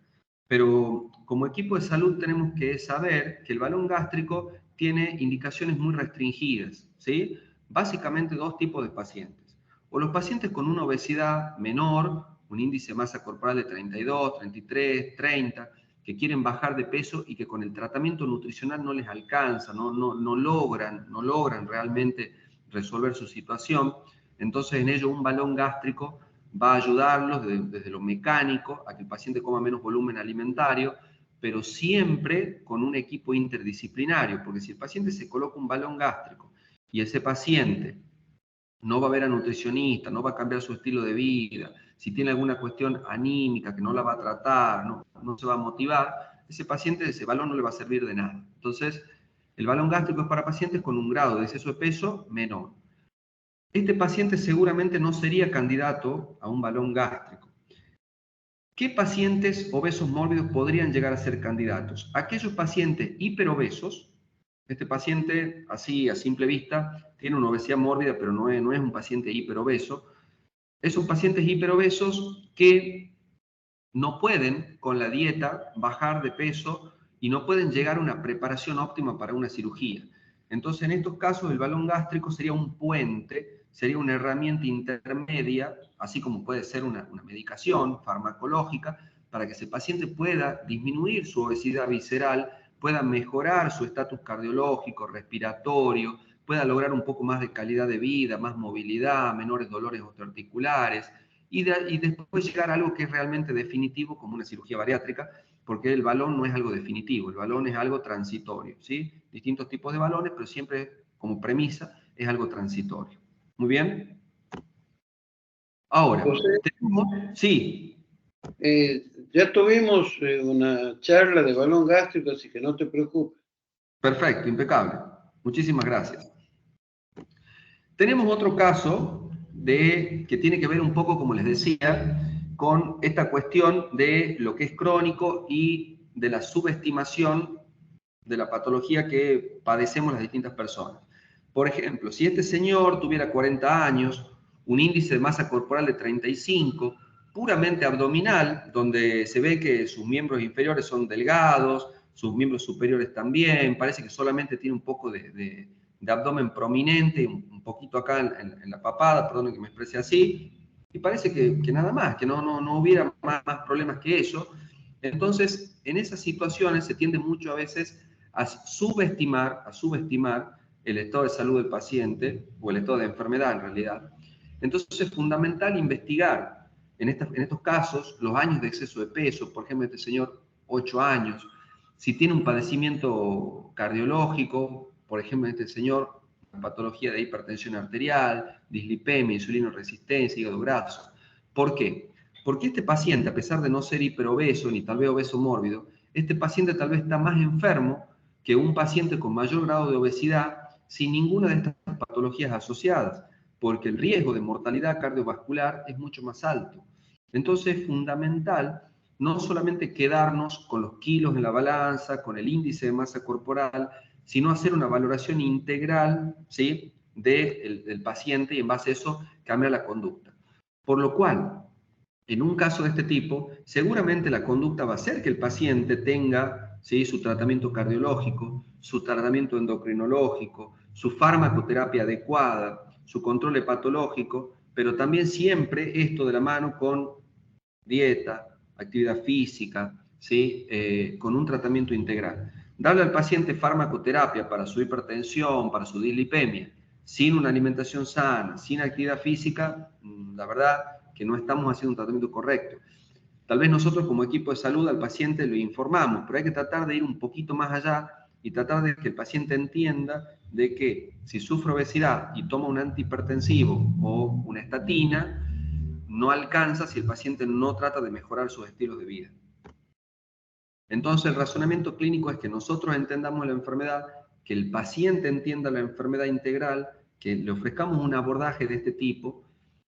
Pero como equipo de salud tenemos que saber que el balón gástrico tiene indicaciones muy restringidas, ¿sí? Básicamente dos tipos de pacientes. O los pacientes con una obesidad menor, un índice de masa corporal de 32, 33, 30, que quieren bajar de peso y que con el tratamiento nutricional no les alcanza, no logran realmente resolver su situación. Entonces en ello un balón gástrico va a ayudarlos desde lo mecánico a que el paciente coma menos volumen alimentario, pero siempre con un equipo interdisciplinario, porque si el paciente se coloca un balón gástrico y ese paciente no va a ver a nutricionista, no va a cambiar su estilo de vida, si tiene alguna cuestión anímica que no la va a tratar, no se va a motivar, ese paciente, ese balón no le va a servir de nada. Entonces, el balón gástrico es para pacientes con un grado de exceso de peso menor. Este paciente seguramente no sería candidato a un balón gástrico. ¿Qué pacientes obesos mórbidos podrían llegar a ser candidatos? Aquellos pacientes hiperobesos. Este paciente, así a simple vista, tiene una obesidad mórbida, pero no es un paciente hiperobeso. Esos pacientes hiperobesos que no pueden, con la dieta, bajar de peso y no pueden llegar a una preparación óptima para una cirugía. Entonces, en estos casos, el balón gástrico sería un puente, sería una herramienta intermedia, así como puede ser una medicación farmacológica, para que ese paciente pueda disminuir su obesidad visceral, pueda mejorar su estatus cardiológico, respiratorio, pueda lograr un poco más de calidad de vida, más movilidad, menores dolores osteoarticulares, y después llegar a algo que es realmente definitivo, como una cirugía bariátrica, porque el balón no es algo definitivo, el balón es algo transitorio, ¿sí? Distintos tipos de balones, pero siempre como premisa es algo transitorio. Muy bien. Ahora, José, sí. Ya tuvimos una charla de balón gástrico, así que no te preocupes. Perfecto, impecable. Muchísimas gracias. Tenemos otro caso que tiene que ver un poco, como les decía, con esta cuestión de lo que es crónico y de la subestimación de la patología que padecemos las distintas personas. Por ejemplo, si este señor tuviera 40 años, un índice de masa corporal de 35, puramente abdominal, donde se ve que sus miembros inferiores son delgados, sus miembros superiores también, parece que solamente tiene un poco de abdomen prominente, un poquito acá en la papada, perdón que me exprese así, y parece que nada más, que no hubiera más problemas que eso. Entonces, en esas situaciones se tiende mucho a veces a subestimar el estado de salud del paciente, o el estado de enfermedad en realidad. Entonces es fundamental investigar en estos casos los años de exceso de peso, por ejemplo, este señor 8 años, si tiene un padecimiento cardiológico, por ejemplo, este señor, patología de hipertensión arterial, dislipemia, insulinoresistencia, hígado graso. ¿Por qué? Porque este paciente, a pesar de no ser hiperobeso ni tal vez obeso mórbido, este paciente tal vez está más enfermo que un paciente con mayor grado de obesidad sin ninguna de estas patologías asociadas, porque el riesgo de mortalidad cardiovascular es mucho más alto. Entonces es fundamental no solamente quedarnos con los kilos en la balanza, con el índice de masa corporal, sino hacer una valoración integral, ¿sí?, del paciente, y en base a eso cambiar la conducta. Por lo cual, en un caso de este tipo, seguramente la conducta va a ser que el paciente tenga, ¿sí?, su tratamiento cardiológico, su tratamiento endocrinológico, su farmacoterapia adecuada, su control hepatológico, pero también siempre esto de la mano con dieta, actividad física, ¿sí?, con un tratamiento integral. Darle al paciente farmacoterapia para su hipertensión, para su dislipemia, sin una alimentación sana, sin actividad física, la verdad que no estamos haciendo un tratamiento correcto. Tal vez nosotros como equipo de salud al paciente lo informamos, pero hay que tratar de ir un poquito más allá y tratar de que el paciente entienda de que si sufre obesidad y toma un antihipertensivo o una estatina, no alcanza si el paciente no trata de mejorar sus estilos de vida. Entonces el razonamiento clínico es que nosotros entendamos la enfermedad, que el paciente entienda la enfermedad integral, que le ofrezcamos un abordaje de este tipo,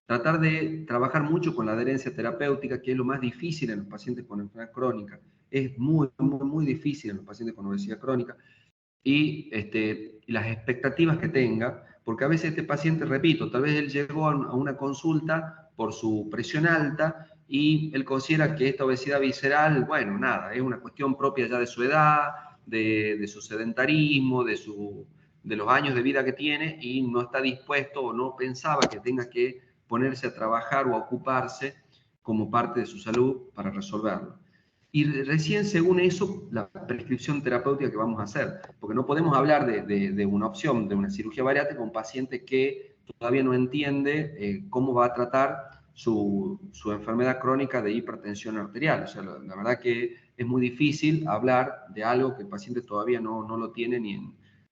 tratar de trabajar mucho con la adherencia terapéutica, que es lo más difícil en los pacientes con enfermedad crónica. Es muy difícil en los pacientes con obesidad crónica. Y las expectativas que tenga, porque a veces este paciente, repito, tal vez él llegó a una consulta por su presión alta y él considera que esta obesidad visceral, bueno, nada, es una cuestión propia ya de su edad, de su sedentarismo, de los años de vida que tiene, y no está dispuesto o no pensaba que tenga que ponerse a trabajar o a ocuparse como parte de su salud para resolverlo. Y recién según eso, la prescripción terapéutica que vamos a hacer, porque no podemos hablar de una opción, de una cirugía bariátrica con un paciente que todavía no entiende cómo va a tratar su enfermedad crónica de hipertensión arterial. O sea, la verdad que es muy difícil hablar de algo que el paciente todavía no lo tiene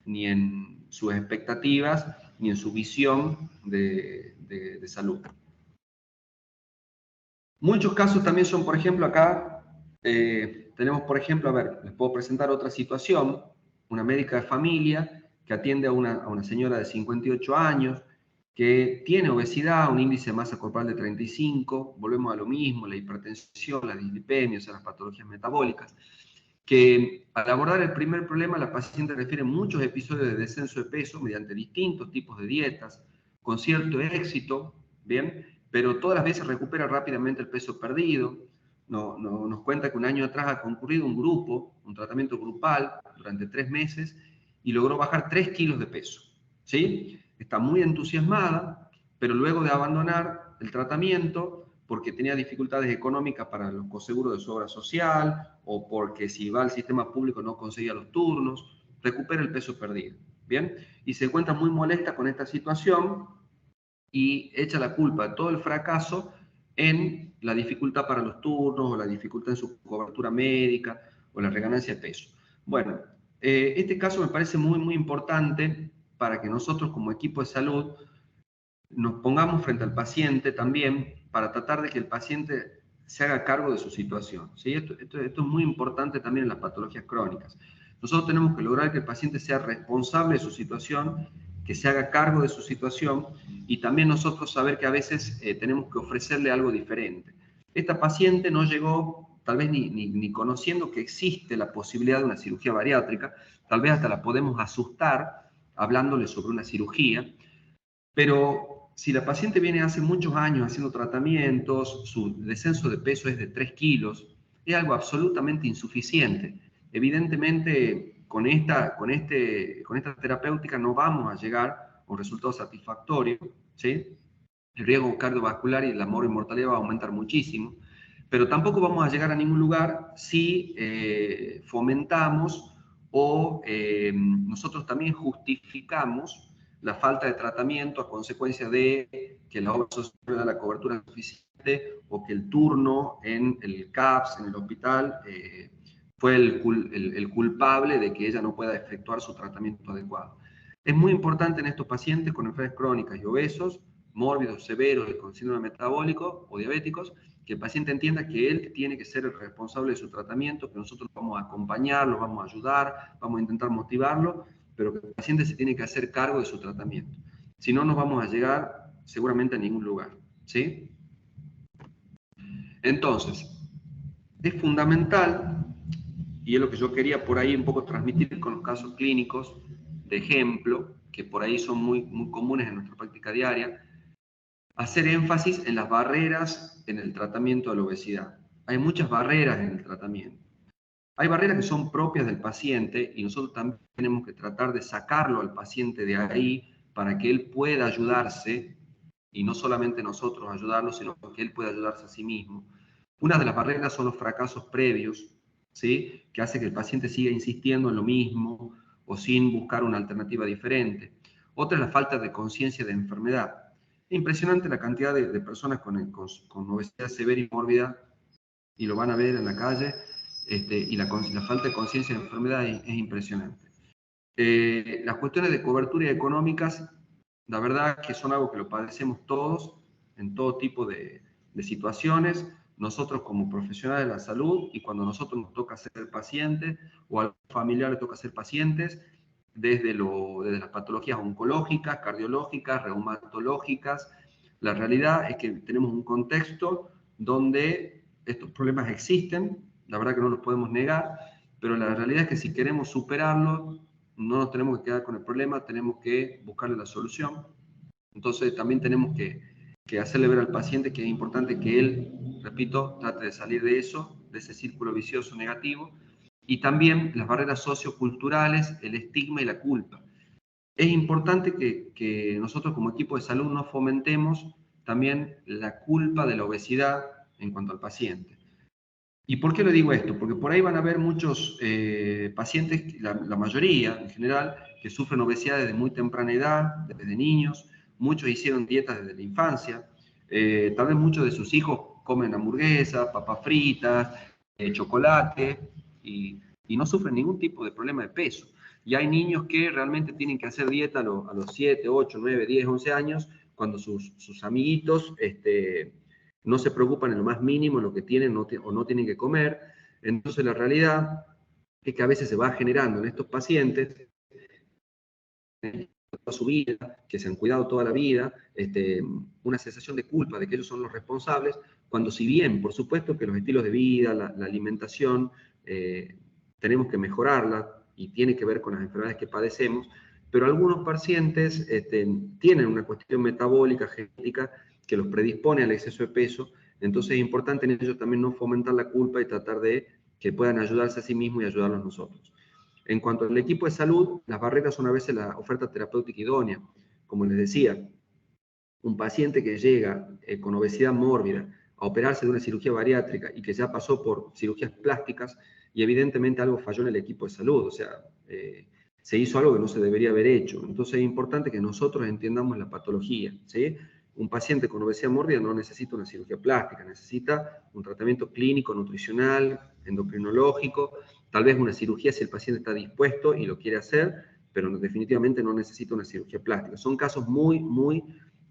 ni en sus expectativas ni en su visión de salud. Muchos casos también son, por ejemplo, acá tenemos, por ejemplo, a ver, les puedo presentar otra situación, una médica de familia que atiende a una señora de 58 años, que tiene obesidad, un índice de masa corporal de 35, volvemos a lo mismo, la hipertensión, la dislipemia, o sea, las patologías metabólicas, que al abordar el primer problema, la paciente refiere muchos episodios de descenso de peso mediante distintos tipos de dietas, con cierto éxito, ¿bien? Pero todas las veces recupera rápidamente el peso perdido. Nos cuenta que un año atrás ha concurrido un tratamiento grupal durante 3 meses y logró bajar 3 kilos de peso, ¿sí? Está muy entusiasmada, pero luego de abandonar el tratamiento, porque tenía dificultades económicas para los coseguros de su obra social, o porque si va al sistema público no conseguía los turnos, recupera el peso perdido, ¿bien? Y se encuentra muy molesta con esta situación y echa la culpa de todo el fracaso en la dificultad para los turnos, o la dificultad en su cobertura médica, o la reganancia de peso. Bueno, este caso me parece muy, muy importante para que nosotros como equipo de salud nos pongamos frente al paciente también, para tratar de que el paciente se haga cargo de su situación, ¿sí? Esto es muy importante también en las patologías crónicas. Nosotros tenemos que lograr que el paciente sea responsable de su situación, que se haga cargo de su situación, y también nosotros saber que a veces tenemos que ofrecerle algo diferente. Esta paciente no llegó tal vez ni conociendo que existe la posibilidad de una cirugía bariátrica, tal vez hasta la podemos asustar hablándole sobre una cirugía, pero si la paciente viene hace muchos años haciendo tratamientos, su descenso de peso es de 3 kilos, es algo absolutamente insuficiente. Evidentemente, con esta terapéutica no vamos a llegar a un resultado satisfactorio, ¿sí? El riesgo cardiovascular y la mortalidad va a aumentar muchísimo, pero tampoco vamos a llegar a ningún lugar si fomentamos o nosotros también justificamos la falta de tratamiento a consecuencia de que la obra social no da la cobertura suficiente, o que el turno en el CAPS, en el hospital, fue el culpable de que ella no pueda efectuar su tratamiento adecuado. Es muy importante en estos pacientes con enfermedades crónicas y obesos, mórbidos, severos y con síndrome metabólico o diabéticos, que el paciente entienda que él tiene que ser el responsable de su tratamiento, que nosotros vamos a acompañarlo, vamos a ayudar, vamos a intentar motivarlo, pero que el paciente se tiene que hacer cargo de su tratamiento. Si no, no vamos a llegar seguramente a ningún lugar, ¿sí? Entonces, es fundamental, y es lo que yo quería por ahí un poco transmitir con los casos clínicos de ejemplo, que por ahí son muy, muy comunes en nuestra práctica diaria, hacer énfasis en las barreras en el tratamiento de la obesidad. Hay muchas barreras en el tratamiento. Hay barreras que son propias del paciente y nosotros también tenemos que tratar de sacarlo al paciente de ahí para que él pueda ayudarse, y no solamente nosotros ayudarlo, sino que él pueda ayudarse a sí mismo. Una de las barreras son los fracasos previos, ¿sí? Que hace que el paciente siga insistiendo en lo mismo o sin buscar una alternativa diferente. Otra es la falta de conciencia de enfermedad. Es impresionante la cantidad de personas con obesidad severa y mórbida, y lo van a ver en la calle, y la falta de conciencia de enfermedad es impresionante. Las cuestiones de cobertura económicas, la verdad que son algo que lo padecemos todos, en todo tipo de situaciones, nosotros como profesionales de la salud, y cuando nosotros nos toca ser pacientes, o a los familiares toca ser pacientes, desde las patologías oncológicas, cardiológicas, reumatológicas. La realidad es que tenemos un contexto donde estos problemas existen, la verdad que no los podemos negar, pero la realidad es que si queremos superarlos, no nos tenemos que quedar con el problema, tenemos que buscarle la solución. Entonces también tenemos que hacerle ver al paciente que es importante que él, repito, trate de salir de eso, de ese círculo vicioso negativo, y también las barreras socioculturales, el estigma y la culpa. Es importante que nosotros como equipo de salud no fomentemos también la culpa de la obesidad en cuanto al paciente. ¿Y por qué le digo esto? Porque por ahí van a haber muchos pacientes, la mayoría en general, que sufren obesidad desde muy temprana edad, desde niños. Muchos hicieron dietas desde la infancia. Tal vez muchos de sus hijos comen hamburguesas, papas fritas, chocolate, y no sufren ningún tipo de problema de peso. Y hay niños que realmente tienen que hacer dieta a los 7, 8, 9, 10, 11 años, cuando sus amiguitos no se preocupan en lo más mínimo, en lo que tienen o no tienen que comer. Entonces la realidad es que a veces se va generando en estos pacientes toda su vida, que se han cuidado toda la vida, una sensación de culpa de que ellos son los responsables, cuando si bien, por supuesto que los estilos de vida, la alimentación, tenemos que mejorarla y tiene que ver con las enfermedades que padecemos, pero algunos pacientes tienen una cuestión metabólica, genética, que los predispone al exceso de peso, entonces es importante en ellos también no fomentar la culpa y tratar de que puedan ayudarse a sí mismos y ayudarlos nosotros. En cuanto al equipo de salud, las barreras son a veces la oferta terapéutica idónea. Como les decía, un paciente que llega con obesidad mórbida a operarse de una cirugía bariátrica y que ya pasó por cirugías plásticas y evidentemente algo falló en el equipo de salud, o sea, se hizo algo que no se debería haber hecho. Entonces es importante que nosotros entendamos la patología, ¿sí? Un paciente con obesidad mórbida no necesita una cirugía plástica, necesita un tratamiento clínico, nutricional, endocrinológico, tal vez una cirugía si el paciente está dispuesto y lo quiere hacer, pero definitivamente no necesita una cirugía plástica. Son casos muy, muy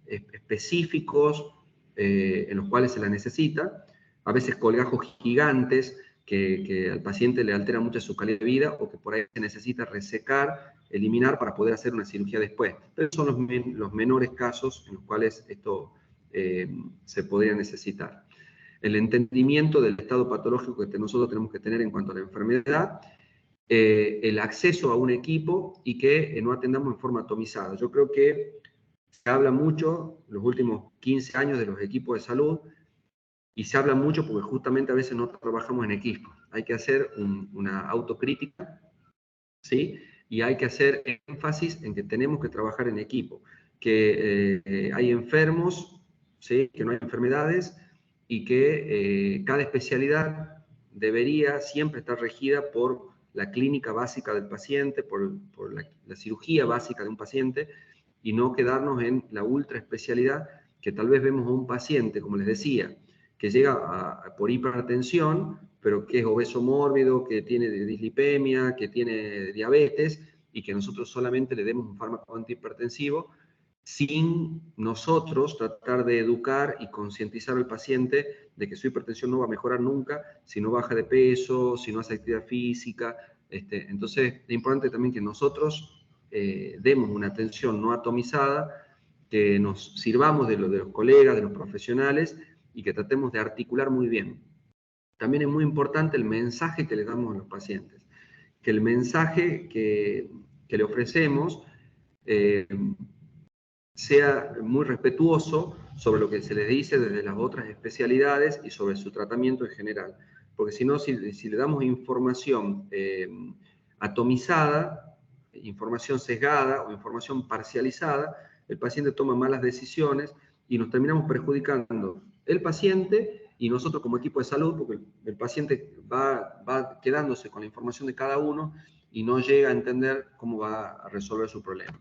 específicos en los cuales se la necesita, a veces colgajos gigantes que al paciente le alteran mucho su calidad de vida o que por ahí se necesita resecar, eliminar para poder hacer una cirugía después. Pero son los menores casos en los cuales esto se podría necesitar. El entendimiento del estado patológico que nosotros tenemos que tener en cuanto a la enfermedad, el acceso a un equipo y que no atendamos en forma atomizada. Yo creo que se habla mucho en los últimos 15 años de los equipos de salud y se habla mucho porque justamente a veces no trabajamos en equipo. Hay que hacer una autocrítica, ¿sí? Y hay que hacer énfasis en que tenemos que trabajar en equipo, que hay enfermos, ¿sí? Que no hay enfermedades y que cada especialidad debería siempre estar regida por la clínica básica del paciente, por la cirugía básica de un paciente, y no quedarnos en la ultra especialidad que tal vez vemos a un paciente, como les decía, que llega por hipertensión, pero que es obeso mórbido, que tiene dislipemia, que tiene diabetes, y que nosotros solamente le demos un fármaco antihipertensivo, sin nosotros tratar de educar y concientizar al paciente de que su hipertensión no va a mejorar nunca si no baja de peso, si no hace actividad física. Entonces, es importante también que nosotros demos una atención no atomizada, que nos sirvamos de los colegas, de los profesionales, y que tratemos de articular muy bien. También es muy importante el mensaje que le damos a los pacientes, que el mensaje que le ofrecemos sea muy respetuoso sobre lo que se les dice desde las otras especialidades y sobre su tratamiento en general. Porque si no, si le damos información atomizada, información sesgada o información parcializada, el paciente toma malas decisiones y nos terminamos perjudicando el paciente y nosotros como equipo de salud, porque el paciente va quedándose con la información de cada uno y no llega a entender cómo va a resolver su problema.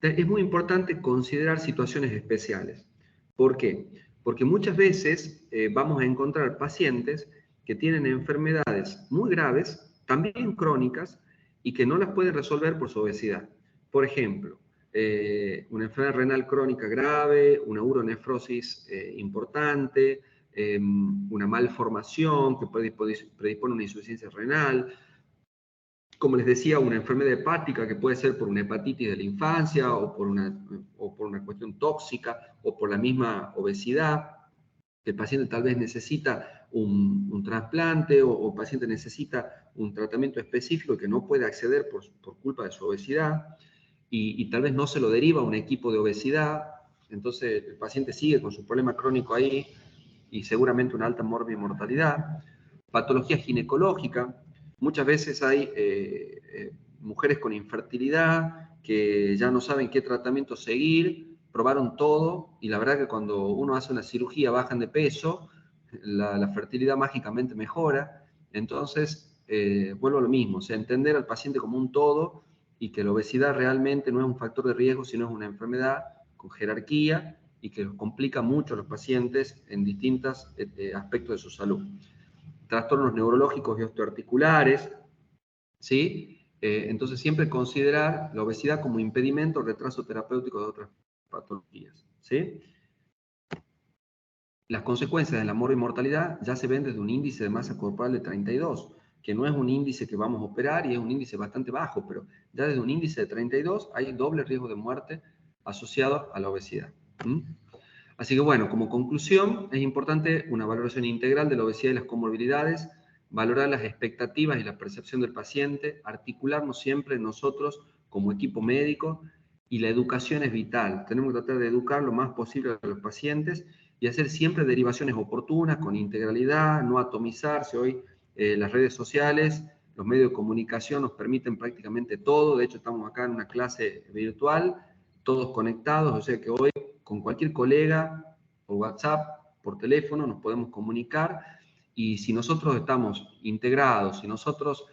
Es muy importante considerar situaciones especiales. ¿Por qué? Porque muchas veces vamos a encontrar pacientes que tienen enfermedades muy graves, también crónicas, y que no las pueden resolver por su obesidad. Por ejemplo, una enfermedad renal crónica grave, una uronefrosis importante, una malformación que predispone a una insuficiencia renal, como les decía, una enfermedad hepática que puede ser por una hepatitis de la infancia o por una cuestión tóxica o por la misma obesidad. El paciente tal vez necesita un trasplante o el paciente necesita un tratamiento específico que no puede acceder por culpa de su obesidad y tal vez no se lo deriva a un equipo de obesidad. Entonces el paciente sigue con su problema crónico ahí y seguramente una alta mortalidad. Patología ginecológica. Muchas veces hay mujeres con infertilidad que ya no saben qué tratamiento seguir, probaron todo y la verdad que cuando uno hace una cirugía bajan de peso, la fertilidad mágicamente mejora. Entonces, vuelvo a lo mismo, o sea, entender al paciente como un todo y que la obesidad realmente no es un factor de riesgo, sino es una enfermedad con jerarquía y que complica mucho a los pacientes en distintos aspectos de su salud. Trastornos neurológicos y osteoarticulares, ¿sí? Entonces, siempre considerar la obesidad como impedimento o retraso terapéutico de otras patologías, ¿sí? Las consecuencias de la mortalidad ya se ven desde un índice de masa corporal de 32, que no es un índice que vamos a operar y es un índice bastante bajo, pero ya desde un índice de 32 hay doble riesgo de muerte asociado a la obesidad. Así que bueno, como conclusión, es importante una valoración integral de la obesidad y las comorbilidades, valorar las expectativas y la percepción del paciente, articularnos siempre nosotros como equipo médico, y la educación es vital. Tenemos que tratar de educar lo más posible a los pacientes y hacer siempre derivaciones oportunas, con integralidad, no atomizarse. Hoy las redes sociales, los medios de comunicación nos permiten prácticamente todo. De hecho, estamos acá en una clase virtual, todos conectados, o sea que hoy con cualquier colega por WhatsApp, por teléfono, nos podemos comunicar, y si nosotros estamos integrados, si nosotros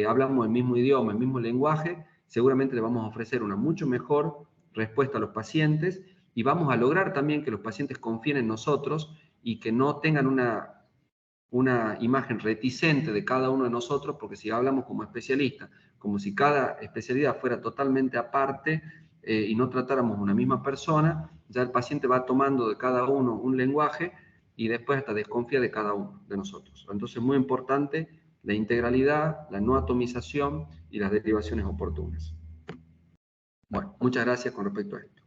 hablamos el mismo idioma, el mismo lenguaje, seguramente le vamos a ofrecer una mucho mejor respuesta a los pacientes, y vamos a lograr también que los pacientes confíen en nosotros y que no tengan una imagen reticente de cada uno de nosotros, porque si hablamos como especialistas, como si cada especialidad fuera totalmente aparte y no tratáramos una misma persona, ya el paciente va tomando de cada uno un lenguaje y después hasta desconfía de cada uno de nosotros. Entonces, muy importante la integralidad, la no atomización y las derivaciones oportunas. Bueno, muchas gracias con respecto a esto.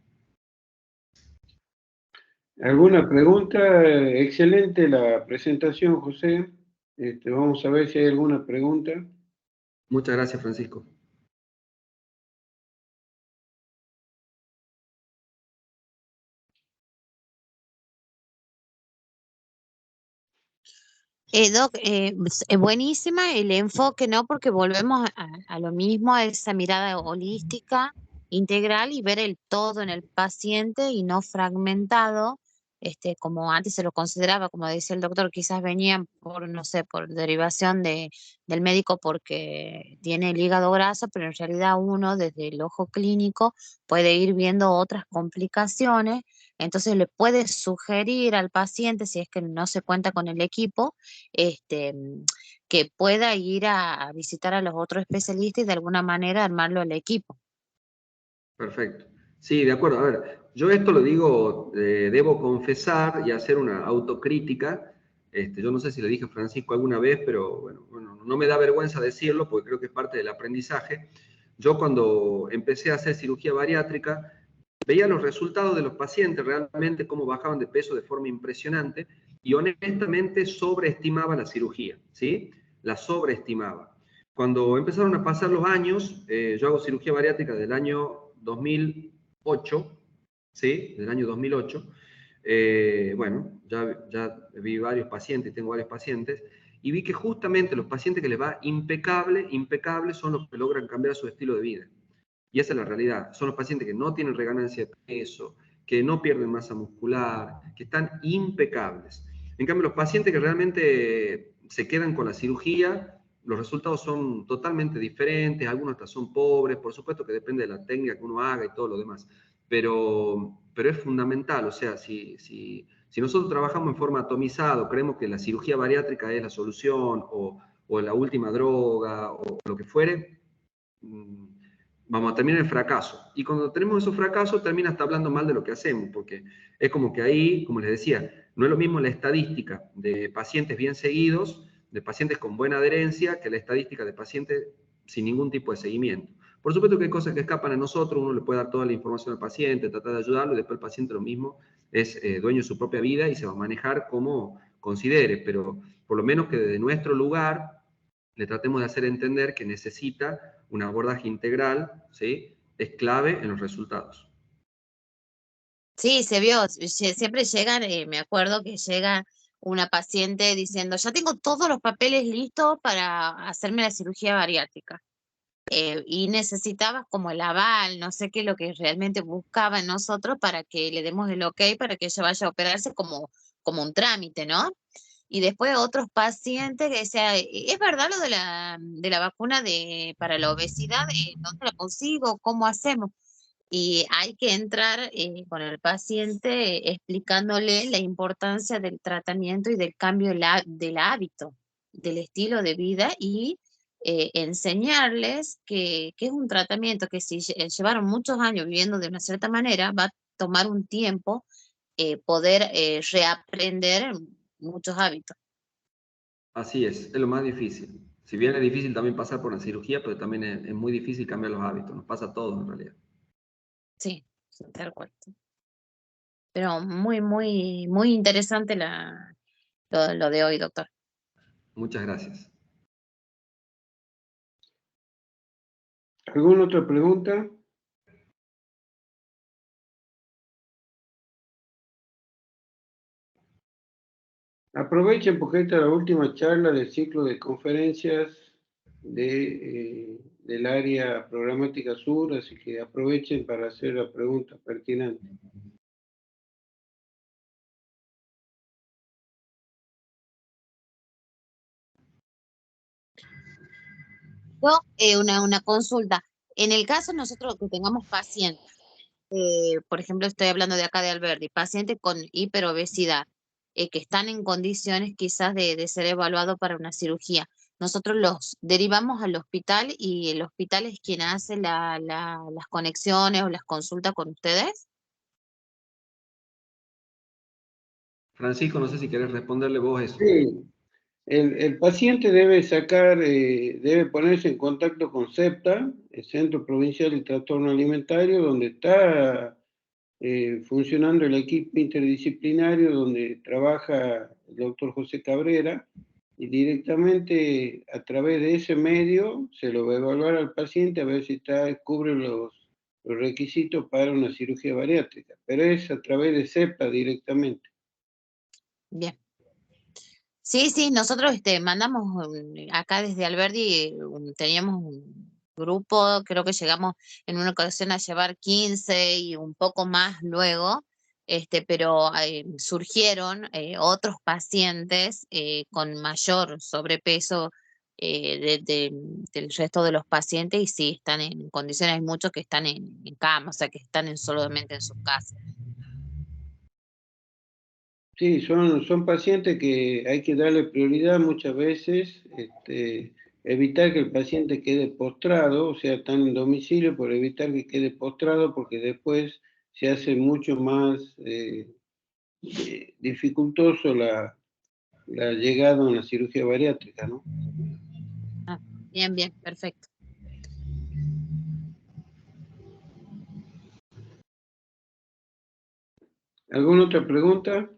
¿Alguna pregunta? Excelente la presentación, José. Vamos a ver si hay alguna pregunta. Muchas gracias, Francisco. Doc, es buenísima el enfoque, ¿no? Porque volvemos a lo mismo, a esa mirada holística, integral, y ver el todo en el paciente y no fragmentado, como antes se lo consideraba, como decía el doctor, quizás venían por, no sé, por derivación del médico porque tiene el hígado graso, pero en realidad uno desde el ojo clínico puede ir viendo otras complicaciones. Entonces le puede sugerir al paciente, si es que no se cuenta con el equipo, este, que pueda ir a visitar a los otros especialistas y de alguna manera armarlo al equipo. Perfecto. Sí, de acuerdo. A ver, yo esto lo digo, debo confesar y hacer una autocrítica. Yo no sé si le dije a Francisco alguna vez, pero bueno, no me da vergüenza decirlo porque creo que es parte del aprendizaje. Yo cuando empecé a hacer cirugía bariátrica, veía los resultados de los pacientes, realmente cómo bajaban de peso de forma impresionante, y honestamente sobreestimaba la cirugía, ¿sí? La sobreestimaba. Cuando empezaron a pasar los años, yo hago cirugía bariátrica del año 2008, ¿sí? Del año 2008. Bueno, ya vi varios pacientes, tengo varios pacientes, y vi que justamente los pacientes que les va impecable, son los que logran cambiar su estilo de vida. Y esa es la realidad. Son los pacientes que no tienen reganancia de peso, que no pierden masa muscular, que están impecables. En cambio, los pacientes que realmente se quedan con la cirugía, los resultados son totalmente diferentes, algunos hasta son pobres, por supuesto que depende de la técnica que uno haga y todo lo demás, pero es fundamental. O sea, si nosotros trabajamos en forma atomizada, creemos que la cirugía bariátrica es la solución o la última droga o lo que fuere, vamos a terminar en fracaso. Y cuando tenemos esos fracasos, termina hasta hablando mal de lo que hacemos, porque es como que ahí, como les decía, no es lo mismo la estadística de pacientes bien seguidos, de pacientes con buena adherencia, que la estadística de pacientes sin ningún tipo de seguimiento. Por supuesto que hay cosas que escapan a nosotros, uno le puede dar toda la información al paciente, tratar de ayudarlo, y después el paciente lo mismo es dueño de su propia vida y se va a manejar como considere, pero por lo menos que desde nuestro lugar le tratemos de hacer entender que necesita un abordaje integral, ¿sí? Es clave en los resultados. Sí, se vio, siempre llegan, me acuerdo que llega una paciente diciendo, ya tengo todos los papeles listos para hacerme la cirugía bariátrica. Y necesitaba como el aval, no sé qué es lo que realmente buscaba en nosotros para que le demos el ok para que ella vaya a operarse como un trámite, ¿no? Y después otros pacientes que decían, ¿es verdad lo de la vacuna para la obesidad? ¿Dónde la consigo? ¿Cómo hacemos? Y hay que entrar con el paciente explicándole la importancia del tratamiento y del cambio del hábito, del estilo de vida, y enseñarles que es un tratamiento que si llevaron muchos años viviendo de una cierta manera, va a tomar un tiempo poder reaprender muchos hábitos. Así es lo más difícil. Si bien es difícil también pasar por una cirugía, pero también es muy difícil cambiar los hábitos. Nos pasa a todos en realidad. Sí, sí, tal cual. Pero muy, muy, muy interesante lo de hoy, doctor. Muchas gracias. ¿Alguna otra pregunta? Aprovechen porque esta es la última charla del ciclo de conferencias del área programática sur, así que aprovechen para hacer la pregunta pertinente. Yo, una consulta. En el caso nosotros que tengamos pacientes, por ejemplo, estoy hablando de acá de Alberdi, pacientes con hiperobesidad, que están en condiciones quizás de ser evaluados para una cirugía. Nosotros los derivamos al hospital y el hospital es quien hace las conexiones o las consultas con ustedes. Francisco, no sé si querés responderle vos eso. Sí, el paciente debe sacar, debe ponerse en contacto con CEPTA, el Centro Provincial de Trastorno Alimentario, donde está funcionando el equipo interdisciplinario, donde trabaja el doctor José Cabrera, y directamente a través de ese medio se lo va a evaluar al paciente a ver si cubre los requisitos para una cirugía bariátrica, pero es a través de CEPTA directamente. Bien. Sí, sí, nosotros mandamos acá desde Alberdi, teníamos un grupo, creo que llegamos en una ocasión a llevar 15 y un poco más luego, pero surgieron otros pacientes con mayor sobrepeso del resto de los pacientes y sí, están en condiciones, hay muchos que están en cama, o sea, que están solamente en sus casas. Sí, son pacientes que hay que darle prioridad muchas veces, evitar que el paciente quede postrado, o sea, están en domicilio por evitar que quede postrado, porque después se hace mucho más dificultoso la llegada a una cirugía bariátrica, ¿no? Ah, bien, bien, perfecto. ¿Alguna otra pregunta?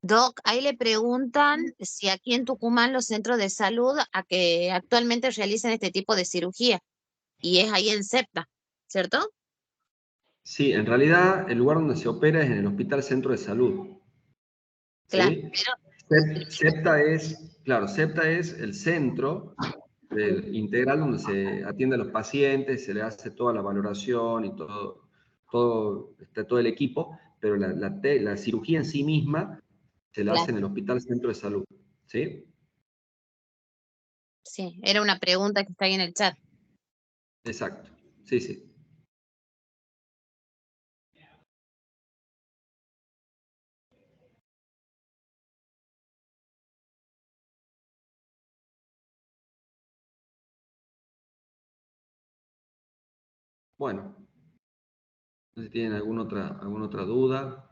Doc, ahí le preguntan si aquí en Tucumán los centros de salud a que actualmente realicen este tipo de cirugía. Y es ahí en CEPTA, ¿cierto? Sí, en realidad el lugar donde se opera es en el Hospital Centro de Salud. Claro, ¿Sí? pero CEPTA es el centro integral donde se atiende a los pacientes, se le hace toda la valoración y todo el equipo, pero la cirugía en sí misma se la hace claro, en el Hospital Centro de Salud. ¿Sí? sí, era una pregunta que está ahí en el chat. Exacto. Sí, sí. Bueno, no sé si tienen alguna otra duda.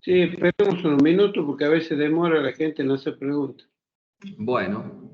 Sí, esperemos unos minutos porque a veces demora la gente en hacer preguntas. Bueno,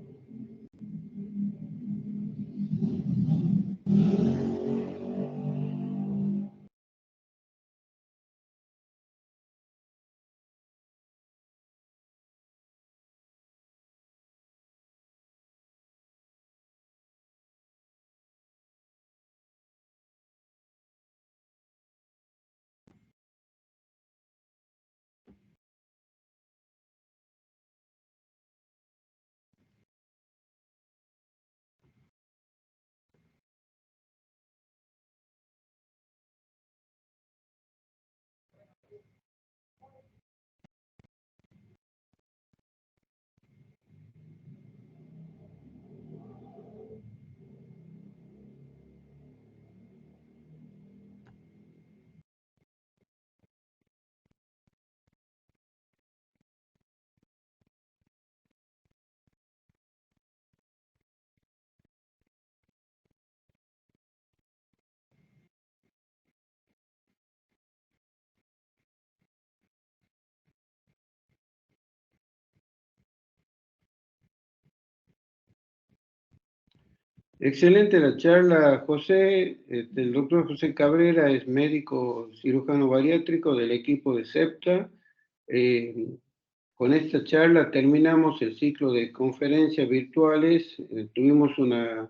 Excelente la charla, José. El doctor José Cabrera es médico cirujano bariátrico del equipo de CEPTA. Con esta charla terminamos el ciclo de conferencias virtuales. Tuvimos una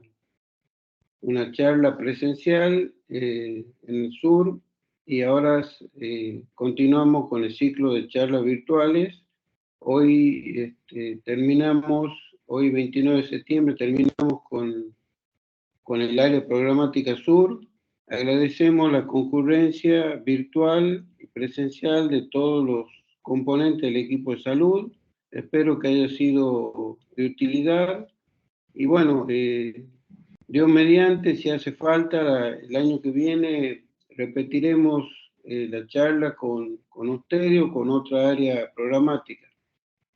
charla presencial en el sur y ahora continuamos con el ciclo de charlas virtuales. Hoy terminamos, hoy 29 de septiembre, terminamos con el área programática sur. Agradecemos la concurrencia virtual y presencial de todos los componentes del equipo de salud. Espero que haya sido de utilidad. Y bueno, Dios mediante, si hace falta, el año que viene repetiremos la charla con usted o con otra área programática.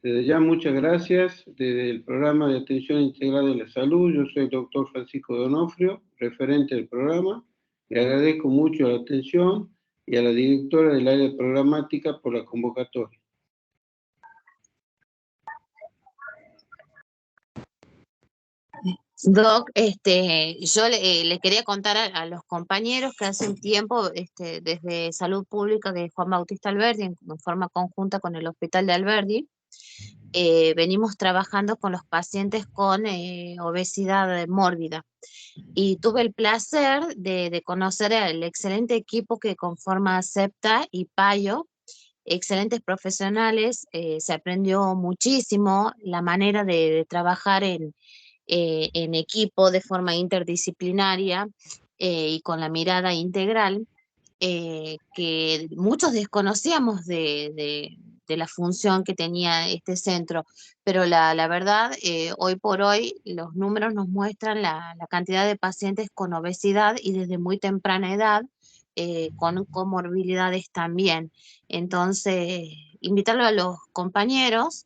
Desde ya, muchas gracias. Desde el Programa de Atención Integral de la Salud, yo soy el doctor Francisco Donofrio, referente del programa. Le agradezco mucho la atención y a la directora del área programática por la convocatoria. Doc, yo le quería contar a los compañeros que hace un tiempo, desde Salud Pública de Juan Bautista Alberdi, en forma conjunta con el Hospital de Alberdi, venimos trabajando con los pacientes con obesidad mórbida. Y tuve el placer de conocer al excelente equipo que conforma CEPTA y PAYO, excelentes profesionales. Se aprendió muchísimo la manera de trabajar en equipo de forma interdisciplinaria y con la mirada integral, que muchos desconocíamos de la función que tenía este centro, pero la verdad, hoy por hoy los números nos muestran la cantidad de pacientes con obesidad y desde muy temprana edad, con comorbilidades también. Entonces, invitarlo a los compañeros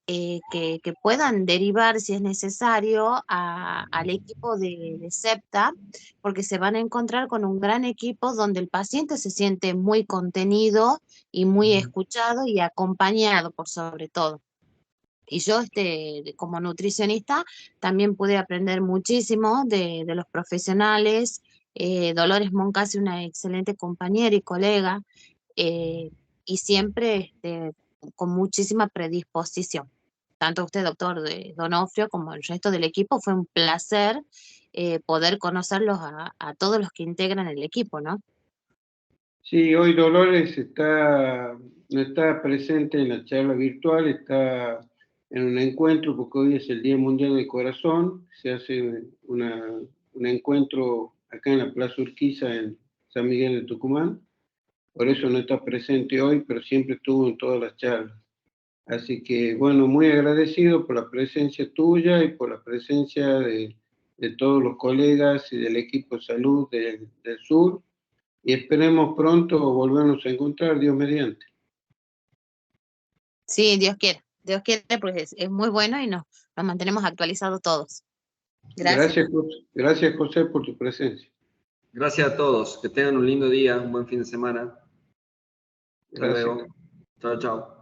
que puedan derivar, si es necesario, al equipo de CEPTA, porque se van a encontrar con un gran equipo donde el paciente se siente muy contenido y muy escuchado y acompañado por sobre todo. Y yo, como nutricionista, también pude aprender muchísimo de los profesionales. Dolores Moncasi, una excelente compañera y colega, y siempre con muchísima predisposición. Tanto usted, doctor Donofrio, como el resto del equipo, fue un placer poder conocerlos a todos los que integran el equipo, ¿no? Sí, hoy Dolores no está presente en la charla virtual, está en un encuentro porque hoy es el Día Mundial del Corazón. Se hace un encuentro acá en la Plaza Urquiza, en San Miguel de Tucumán. Por eso no está presente hoy, pero siempre estuvo en todas las charlas. Así que, bueno, muy agradecido por la presencia tuya y por la presencia de todos los colegas y del equipo de salud del sur. Y esperemos pronto volvernos a encontrar, Dios mediante. Sí, Dios quiere, porque es muy bueno y nos mantenemos actualizados todos. Gracias. Gracias, José, por tu presencia. Gracias a todos. Que tengan un lindo día, un buen fin de semana. Hasta Gracias. luego. Chao, chao.